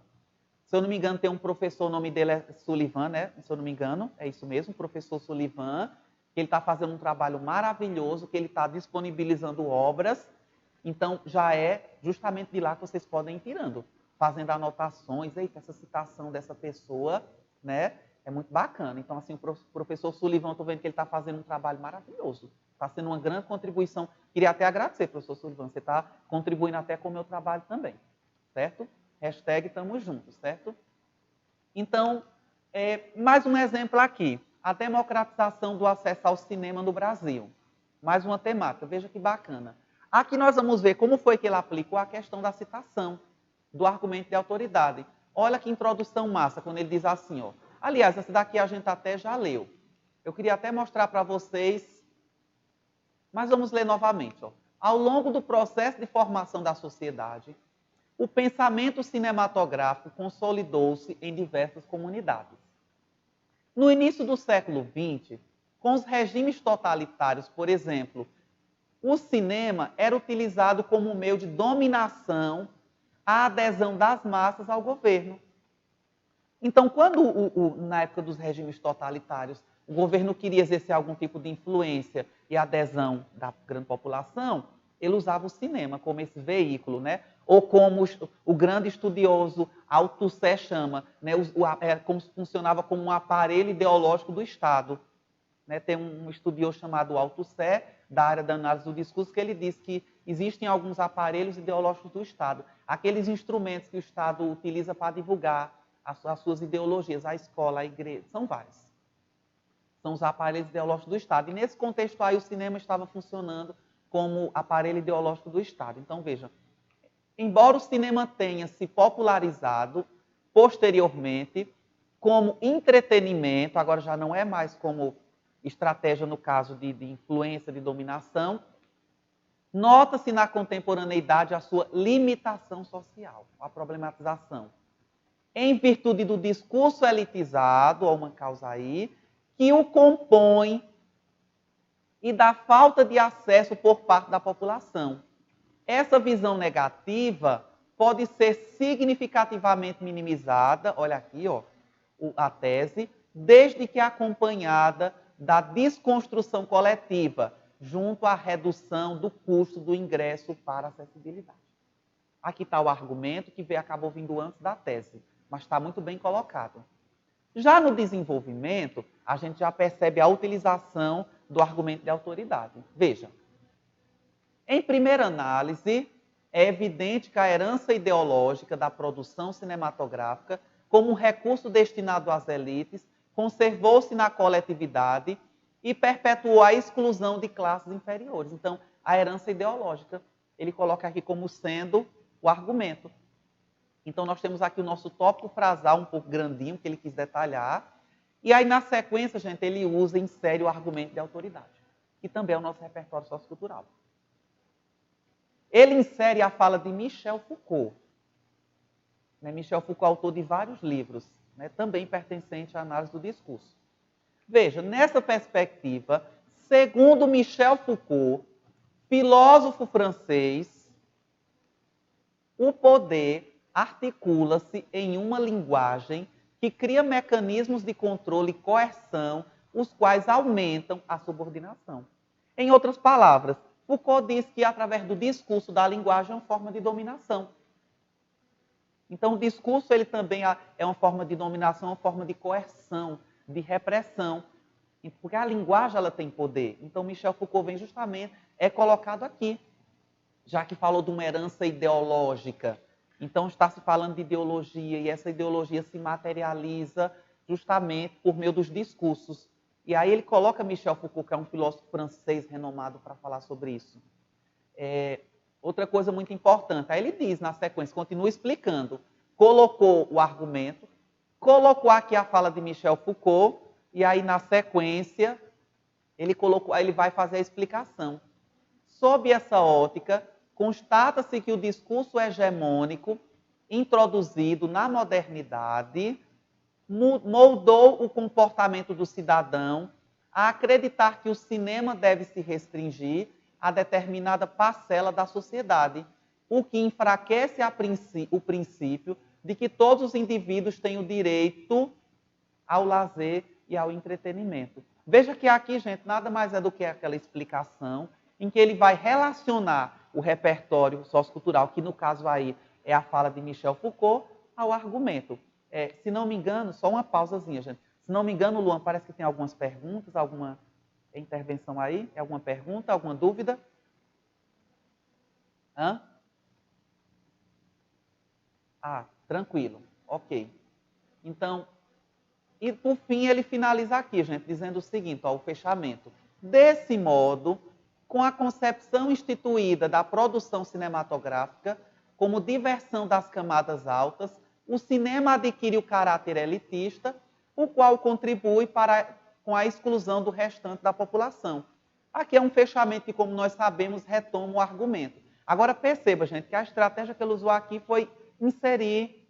Se eu não me engano, tem um professor, o nome dele é Sullivan, né? Se eu não me engano, é isso mesmo, o professor Sullivan, que ele está fazendo um trabalho maravilhoso, que ele está disponibilizando obras. Então, já é justamente de lá que vocês podem ir tirando, fazendo anotações. Eita, essa citação dessa pessoa, né? É muito bacana. Então, assim, o professor Sullivan, estou vendo que ele está fazendo um trabalho maravilhoso. Está sendo uma grande contribuição. Queria até agradecer, professor Sullivan, você está contribuindo até com o meu trabalho também, certo? Hashtag tamo juntos, certo? Então, mais um exemplo aqui. A democratização do acesso ao cinema no Brasil. Mais uma temática, veja que bacana. Aqui nós vamos ver como foi que ele aplicou a questão da citação, do argumento de autoridade. Olha que introdução massa, quando ele diz assim, ó. Aliás, essa daqui a gente até já leu. Eu queria até mostrar para vocês, mas vamos ler novamente. Ó. Ao longo do processo de formação da sociedade, o pensamento cinematográfico consolidou-se em diversas comunidades. No início do século XX, com os regimes totalitários, por exemplo, o cinema era utilizado como meio de dominação à adesão das massas ao governo. Então, quando, na época dos regimes totalitários, o governo queria exercer algum tipo de influência e adesão da grande população, ele usava o cinema como esse veículo, né? Ou como o grande estudioso Althusser chama, né? Como funcionava como um aparelho ideológico do Estado. Né? Tem um estudioso chamado Althusser, da área da análise do discurso, que ele diz que existem alguns aparelhos ideológicos do Estado, aqueles instrumentos que o Estado utiliza para divulgar as suas ideologias, a escola, a igreja, são vários. São os aparelhos ideológicos do Estado. E nesse contexto aí, o cinema estava funcionando como aparelho ideológico do Estado. Então, veja, embora o cinema tenha se popularizado posteriormente como entretenimento, agora já não é mais como estratégia no caso de influência, de dominação, nota-se na contemporaneidade a sua limitação social, a problematização. Em virtude do discurso elitizado, ou uma causa aí, que o compõe e da falta de acesso por parte da população. Essa visão negativa pode ser significativamente minimizada, olha aqui, ó, a tese, desde que acompanhada da desconstrução coletiva, junto à redução do custo do ingresso para a acessibilidade. Aqui está o argumento que acabou vindo antes da tese, mas está muito bem colocado. Já no desenvolvimento, a gente já percebe a utilização do argumento de autoridade. Veja, em primeira análise, é evidente que a herança ideológica da produção cinematográfica, como um recurso destinado às elites, conservou-se na coletividade e perpetuou a exclusão de classes inferiores. Então, a herança ideológica, ele coloca aqui como sendo o argumento. Então, nós temos aqui o nosso tópico frasal um pouco grandinho, que ele quis detalhar. E aí, na sequência, gente, ele usa, insere o argumento de autoridade, que também é o nosso repertório sociocultural. Ele insere a fala de Michel Foucault. Michel Foucault é autor de vários livros, também pertencente à análise do discurso. Veja, nessa perspectiva, segundo Michel Foucault, filósofo francês, o poder articula-se em uma linguagem que cria mecanismos de controle e coerção, os quais aumentam a subordinação. Em outras palavras, Foucault diz que através do discurso da linguagem é uma forma de dominação. Então, o discurso ele também é uma forma de dominação, uma forma de coerção, de repressão, porque a linguagem ela tem poder. Então, Michel Foucault vem justamente, é colocado aqui, já que falou de uma herança ideológica. Então, está se falando de ideologia, e essa ideologia se materializa justamente por meio dos discursos. E aí ele coloca Michel Foucault, que é um filósofo francês renomado, para falar sobre isso. Outra coisa muito importante, aí ele diz na sequência, continua explicando, colocou o argumento, colocou aqui a fala de Michel Foucault, e aí na sequência, ele vai fazer a explicação. Sob essa ótica, constata-se que o discurso hegemônico introduzido na modernidade, moldou o comportamento do cidadão a acreditar que o cinema deve se restringir a determinada parcela da sociedade, o que enfraquece o princípio de que todos os indivíduos têm o direito ao lazer e ao entretenimento. Veja que aqui, gente, nada mais é do que aquela explicação em que ele vai relacionar o repertório sociocultural, que no caso aí é a fala de Michel Foucault, ao argumento. Se não me engano, só uma pausazinha, gente. Se não me engano, Luan, parece que tem algumas perguntas, alguma intervenção aí? Alguma pergunta, alguma dúvida? Hã? Tranquilo. Ok. Então, e por fim ele finaliza aqui, gente, dizendo o seguinte, ó, o fechamento. Desse modo, com a concepção instituída da produção cinematográfica como diversão das camadas altas, o cinema adquire o caráter elitista, o qual contribui com a exclusão do restante da população. Aqui é um fechamento que, como nós sabemos, retoma o argumento. Agora perceba, gente, que a estratégia que ele usou aqui foi inserir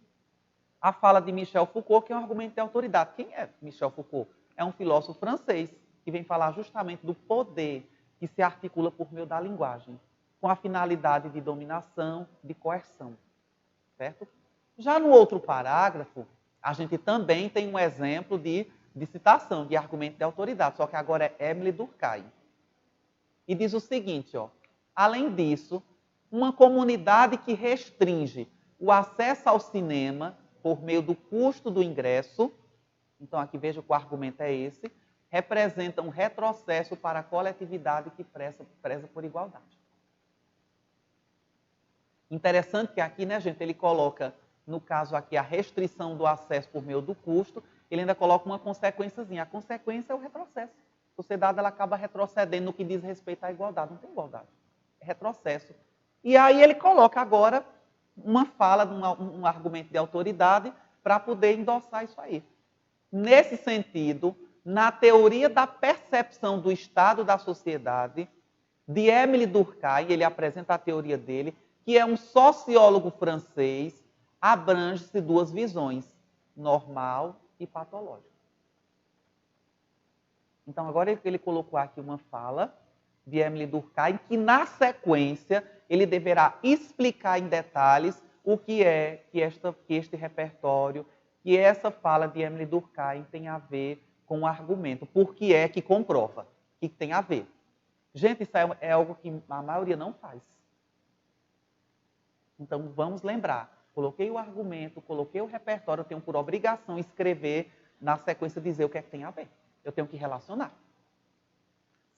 a fala de Michel Foucault, que é um argumento de autoridade. Quem é Michel Foucault? É um filósofo francês que vem falar justamente do poder que se articula por meio da linguagem, com a finalidade de dominação, de coerção. Certo? Já no outro parágrafo, a gente também tem um exemplo de citação, de argumento de autoridade, só que agora é Émile Durkheim. E diz o seguinte, ó, além disso, uma comunidade que restringe o acesso ao cinema por meio do custo do ingresso, então aqui veja que o argumento é esse, representa um retrocesso para a coletividade que preza por igualdade. Interessante que aqui, né, gente, ele coloca, no caso aqui, a restrição do acesso por meio do custo, ele ainda coloca uma consequênciazinha. A consequência é o retrocesso. A sociedade ela acaba retrocedendo no que diz respeito à igualdade. Não tem igualdade. É retrocesso. E aí ele coloca agora uma fala, um argumento de autoridade para poder endossar isso aí. Nesse sentido, na teoria da percepção do estado da sociedade, de Émile Durkheim, ele apresenta a teoria dele, que é um sociólogo francês, abrange-se duas visões, normal e patológica. Então, agora ele colocou aqui uma fala de Émile Durkheim, que na sequência ele deverá explicar em detalhes o que é que este repertório, que essa fala de Émile Durkheim tem a ver com o argumento. Por que é que comprova que tem a ver? Gente, isso é algo que a maioria não faz. Então, vamos lembrar. Coloquei o argumento, coloquei o repertório, eu tenho por obrigação escrever, na sequência dizer o que é que tem a ver. Eu tenho que relacionar.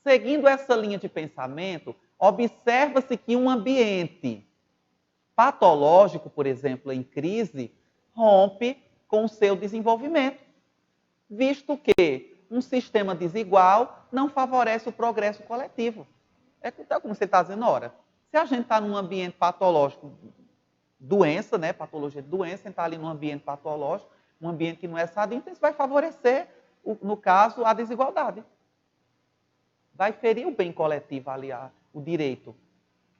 Seguindo essa linha de pensamento, observa-se que um ambiente patológico, por exemplo, em crise, rompe com o seu desenvolvimento, visto que um sistema desigual não favorece o progresso coletivo. É como você está dizendo, ora, se a gente está num ambiente patológico, doença, né, patologia de doença, está ali num ambiente patológico, um ambiente que não é sadio, então isso vai favorecer, no caso, a desigualdade. Vai ferir o bem coletivo ali, o direito.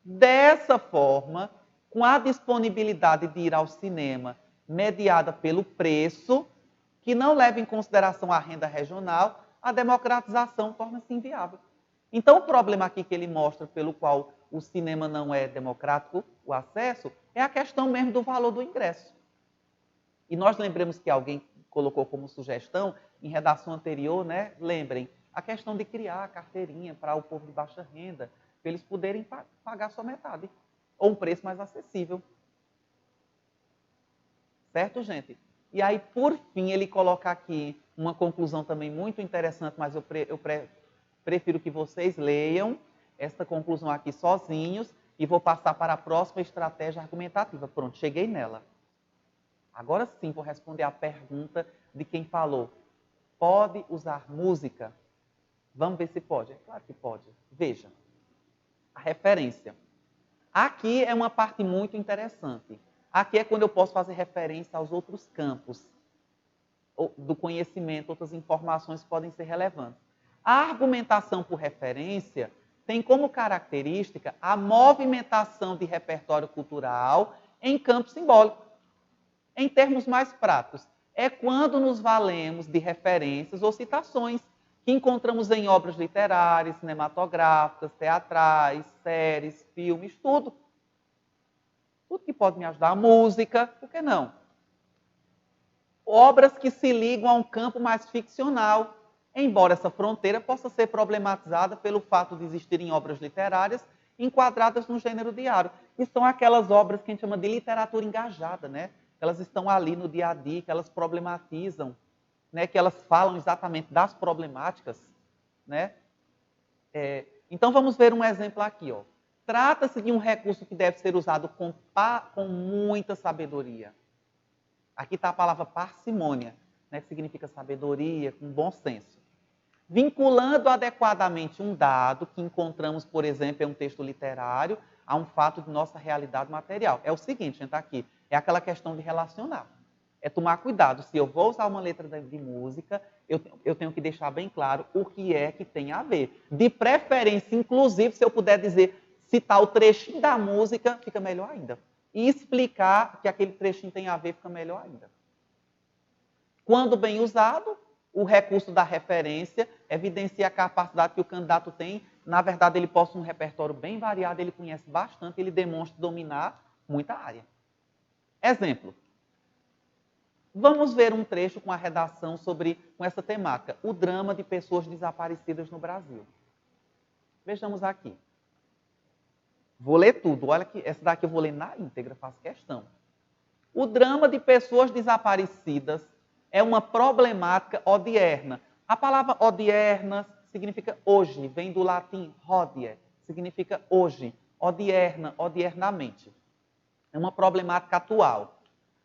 Dessa forma, com a disponibilidade de ir ao cinema mediada pelo preço, que não leva em consideração a renda regional, a democratização torna-se inviável. Então, o problema aqui que ele mostra, pelo qual o cinema não é democrático, o acesso, é a questão mesmo do valor do ingresso. E nós lembremos que alguém colocou como sugestão, em redação anterior, né? Lembrem, a questão de criar a carteirinha para o povo de baixa renda, para eles poderem pagar só metade, ou um preço mais acessível. Certo, gente? E aí, por fim, ele coloca aqui uma conclusão também muito interessante, mas eu prefiro que vocês leiam esta conclusão aqui sozinhos e vou passar para a próxima estratégia argumentativa. Pronto, cheguei nela. Agora sim vou responder a pergunta de quem falou. Pode usar música? Vamos ver se pode. É claro que pode. Veja, a referência. Aqui é uma parte muito interessante. Aqui é quando eu posso fazer referência aos outros campos do conhecimento, outras informações que podem ser relevantes. A argumentação por referência tem como característica a movimentação de repertório cultural em campo simbólico. Em termos mais práticos, é quando nos valemos de referências ou citações que encontramos em obras literárias, cinematográficas, teatrais, séries, filmes, tudo. Tudo que pode me ajudar. A música, por que não? Obras que se ligam a um campo mais ficcional, embora essa fronteira possa ser problematizada pelo fato de existirem obras literárias enquadradas no gênero diário. E são aquelas obras que a gente chama de literatura engajada, né? Elas estão ali no dia a dia, que elas problematizam, né? Que elas falam exatamente das problemáticas, né? Então vamos ver um exemplo aqui, ó. Trata-se de um recurso que deve ser usado com muita sabedoria. Aqui está a palavra parcimônia, né, que significa sabedoria, com bom senso. Vinculando adequadamente um dado que encontramos, por exemplo, em um texto literário, a um fato de nossa realidade material. É o seguinte, gente, aqui, é aquela questão de relacionar. É tomar cuidado. Se eu vou usar uma letra de música, eu tenho que deixar bem claro o que é que tem a ver. De preferência, inclusive, se eu puder dizer, citar o trechinho da música, fica melhor ainda. E explicar que aquele trechinho tem a ver, fica melhor ainda. Quando bem usado, o recurso da referência evidencia a capacidade que o candidato tem. Na verdade, ele possui um repertório bem variado, ele conhece bastante, ele demonstra dominar muita área. Exemplo. Vamos ver um trecho com a redação com essa temática, o drama de pessoas desaparecidas no Brasil. Vejamos aqui. Vou ler tudo, olha que essa daqui eu vou ler na íntegra, faço questão. O drama de pessoas desaparecidas é uma problemática odierna. A palavra odierna significa hoje, vem do latim hodie, significa hoje, odierna, odiernamente. É uma problemática atual,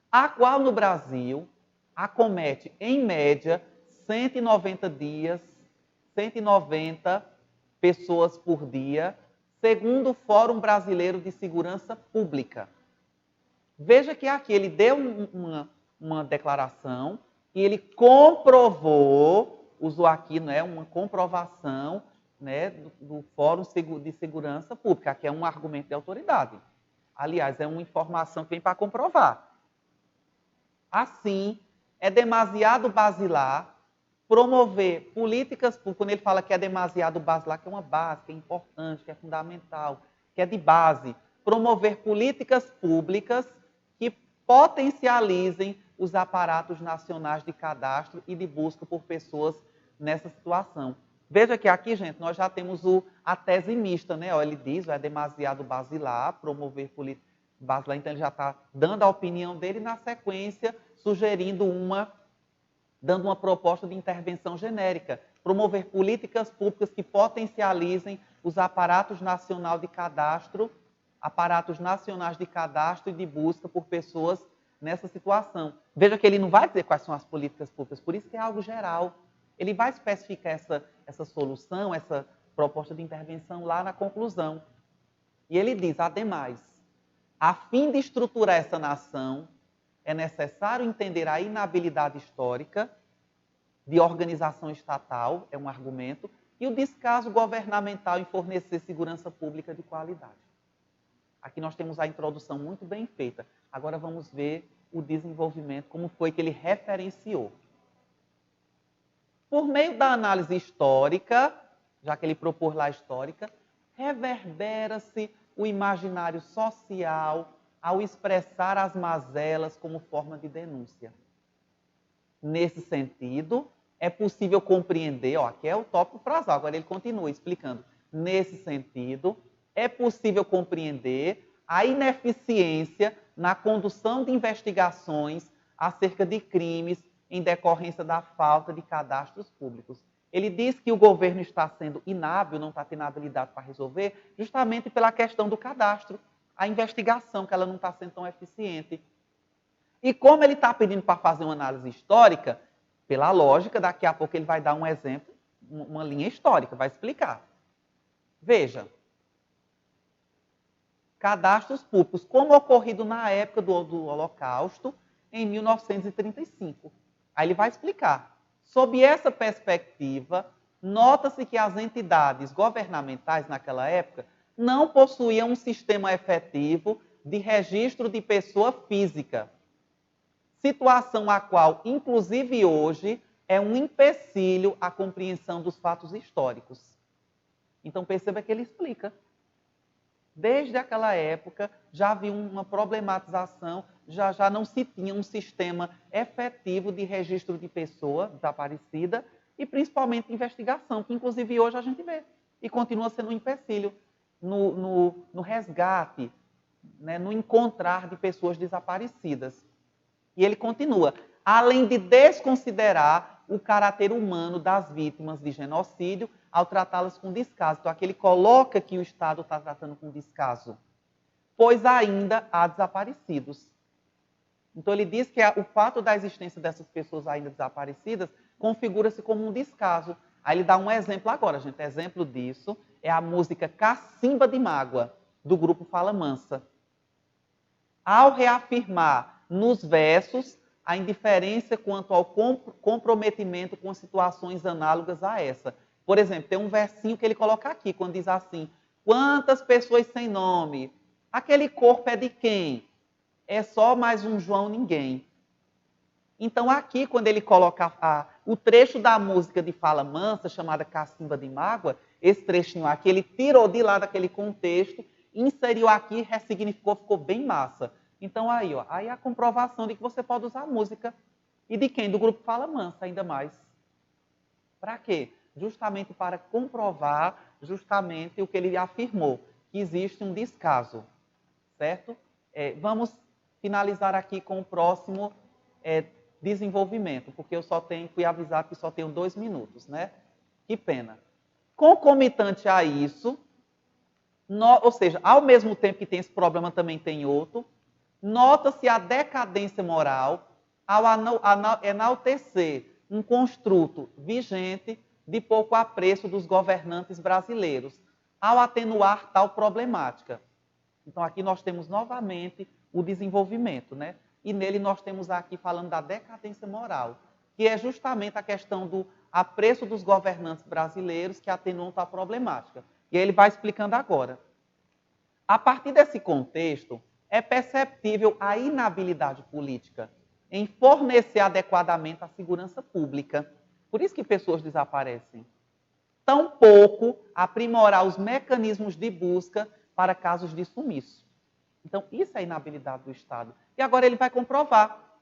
a qual no Brasil acomete, em média, 190 dias, 190 pessoas por dia, segundo o Fórum Brasileiro de Segurança Pública. Veja que aqui ele deu uma declaração e ele comprovou, usou aqui, né, uma comprovação, né, do Fórum de Segurança Pública, que é um argumento de autoridade. Aliás, é uma informação que vem para comprovar. Assim, é demasiado basilar promover políticas, quando ele fala que é demasiado basilar, que é uma base, que é importante, que é fundamental, que é de base, promover políticas públicas que potencializem os aparatos nacionais de cadastro e de busca por pessoas nessa situação. Veja que aqui, gente, nós já temos a tese mista, né? Ele diz, é demasiado basilar, promover políticas basilar, então ele já está dando a opinião dele e, na sequência, sugerindo dando uma proposta de intervenção genérica, promover políticas públicas que potencializem os aparatos nacionais de cadastro, aparatos nacionais de cadastro e de busca por pessoas nessa situação. Veja que ele não vai dizer quais são as políticas públicas, por isso que é algo geral. Ele vai especificar essa solução, essa proposta de intervenção lá na conclusão. E ele diz, ademais, a fim de estruturar essa nação, é necessário entender a inabilidade histórica de organização estatal, é um argumento, e o descaso governamental em fornecer segurança pública de qualidade. Aqui nós temos a introdução muito bem feita. Agora vamos ver o desenvolvimento, como foi que ele referenciou. Por meio da análise histórica, já que ele propôs lá a histórica, reverbera-se o imaginário social ao expressar as mazelas como forma de denúncia. Nesse sentido, é possível compreender, aqui é o tópico frasal, agora ele continua explicando. Nesse sentido, é possível compreender a ineficiência na condução de investigações acerca de crimes em decorrência da falta de cadastros públicos. Ele diz que o governo está sendo inábil, não está tendo habilidade para resolver, justamente pela questão do cadastro, a investigação, que ela não está sendo tão eficiente. E como ele está pedindo para fazer uma análise histórica, pela lógica, daqui a pouco ele vai dar um exemplo, uma linha histórica, vai explicar. Veja, cadastros públicos, como ocorrido na época do Holocausto, em 1935. Aí ele vai explicar. Sob essa perspectiva, nota-se que as entidades governamentais naquela época não possuíam um sistema efetivo de registro de pessoa física. situação a qual, inclusive hoje, é um empecilho à compreensão dos fatos históricos. Então perceba que ele explica. Desde aquela época já havia uma problematização, já não se tinha um sistema efetivo de registro de pessoa desaparecida e principalmente investigação, que inclusive hoje a gente vê e continua sendo um empecilho no resgate, né, no encontrar de pessoas desaparecidas. E ele continua, além de desconsiderar o caráter humano das vítimas de genocídio ao tratá-las com descaso. Então, aqui ele coloca que o Estado está tratando com descaso, pois ainda há desaparecidos. Então, ele diz que o fato da existência dessas pessoas ainda desaparecidas configura-se como um descaso. Aí ele dá um exemplo agora, gente. Exemplo disso é a música Cacimba de Mágoa, do grupo Fala Mansa. Ao reafirmar nos versos a indiferença quanto ao comprometimento com situações análogas a essa. Por exemplo, tem um versinho que ele coloca aqui, quando diz assim, quantas pessoas sem nome? Aquele corpo é de quem? É só mais um João ninguém. Então aqui, quando ele coloca o trecho da música de Fala Mansa, chamada Cacimba de Mágoa, esse trechinho aqui, ele tirou de lá daquele contexto, inseriu aqui, ressignificou, ficou bem massa. Então aí, ó, aí a comprovação de que você pode usar a música. E de quem? Do grupo Fala Mansa, ainda mais. Para quê? Justamente para comprovar justamente o que ele afirmou, que existe um descaso, certo? Vamos finalizar aqui com o próximo desenvolvimento, porque eu fui avisado que só tenho 2 minutos, né? Que pena. Concomitante a isso, ou seja, ao mesmo tempo que tem esse problema, também tem outro, nota-se a decadência moral ao enaltecer um construto vigente de pouco apreço dos governantes brasileiros, ao atenuar tal problemática. Então, aqui nós temos novamente o desenvolvimento, né? E nele nós temos aqui falando da decadência moral, que é justamente a questão do apreço dos governantes brasileiros que atenuam tal problemática. E aí ele vai explicando agora. A partir desse contexto, é perceptível a inabilidade política em fornecer adequadamente a segurança pública. Por isso que pessoas desaparecem. Tampouco aprimorar os mecanismos de busca para casos de sumiço. Então, isso é a inabilidade do Estado. E agora ele vai comprovar.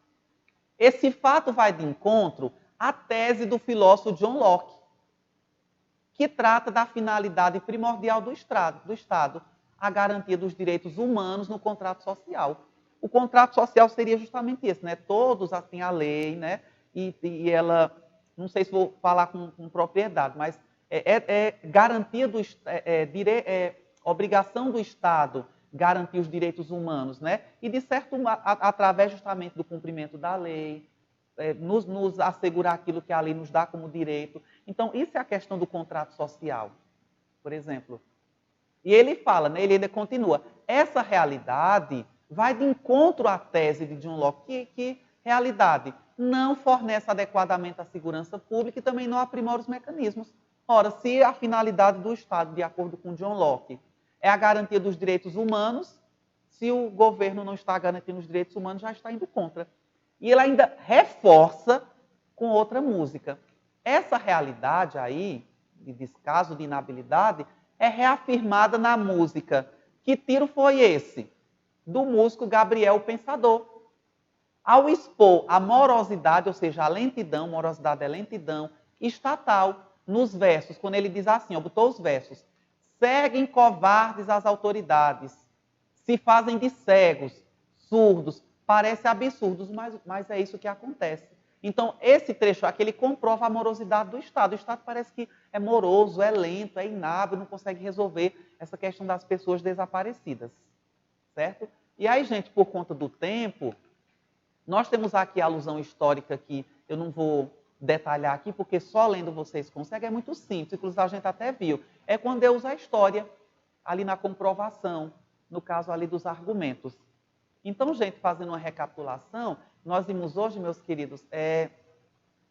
Esse fato vai de encontro à tese do filósofo John Locke, que trata da finalidade primordial do Estado, a garantia dos direitos humanos no contrato social. O contrato social seria justamente esse, né? Todos têm a lei, né? E ela, não sei se vou falar com propriedade, mas garantia do obrigação do Estado garantir os direitos humanos, né? E de certo, através justamente do cumprimento da lei, nos assegurar aquilo que a lei nos dá como direito. Então, isso é a questão do contrato social, por exemplo. E ele fala, né, ele ainda continua, essa realidade vai de encontro à tese de John Locke, que realidade não fornece adequadamente a segurança pública e também não aprimora os mecanismos. Ora, se a finalidade do Estado, de acordo com John Locke, é a garantia dos direitos humanos, se o governo não está garantindo os direitos humanos, já está indo contra. E ele ainda reforça com outra música. Essa realidade aí, de descaso, de inabilidade, é reafirmada na música. Que tiro foi esse? Do músico Gabriel Pensador. Ao expor a morosidade, ou seja, a lentidão, morosidade é lentidão, estatal, nos versos, quando ele diz assim, ó, botou os versos, seguem covardes as autoridades, se fazem de cegos, surdos, parece absurdos, mas é isso que acontece. Então, esse trecho aqui, ele comprova a morosidade do Estado. O Estado parece que é moroso, é lento, é inábil, não consegue resolver essa questão das pessoas desaparecidas. Certo? E aí, gente, por conta do tempo, nós temos aqui a alusão histórica que eu não vou detalhar aqui, porque só lendo vocês conseguem, é muito simples, inclusive a gente até viu. É quando eu uso a história, ali na comprovação, no caso ali dos argumentos. Então, gente, fazendo uma recapitulação, nós vimos hoje, meus queridos,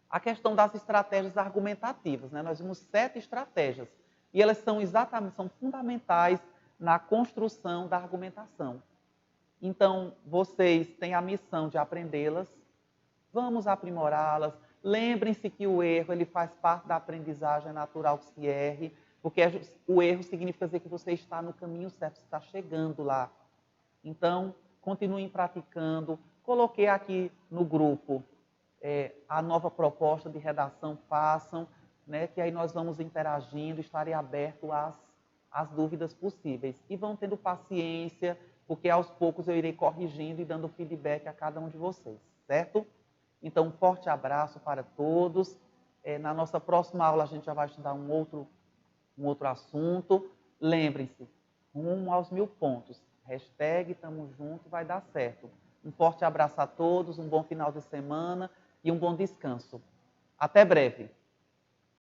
a questão das estratégias argumentativas, né? Nós vimos 7 estratégias, e elas são fundamentais na construção da argumentação. Então, vocês têm a missão de aprendê-las, vamos aprimorá-las. Lembrem-se que o erro ele faz parte da aprendizagem, é natural que se erre, porque o erro significa dizer que você está no caminho certo, você está chegando lá. Então, continuem praticando. Coloquei aqui no grupo a nova proposta de redação, façam, né, que aí nós vamos interagindo, estarei aberto às dúvidas possíveis. E vão tendo paciência, porque aos poucos eu irei corrigindo e dando feedback a cada um de vocês, certo? Então, um forte abraço para todos. Na nossa próxima aula a gente já vai estudar um outro assunto. Lembrem-se, rumo aos 1000 pontos. Hashtag tamo junto, vai dar certo. Um forte abraço a todos, um bom final de semana e um bom descanso. Até breve.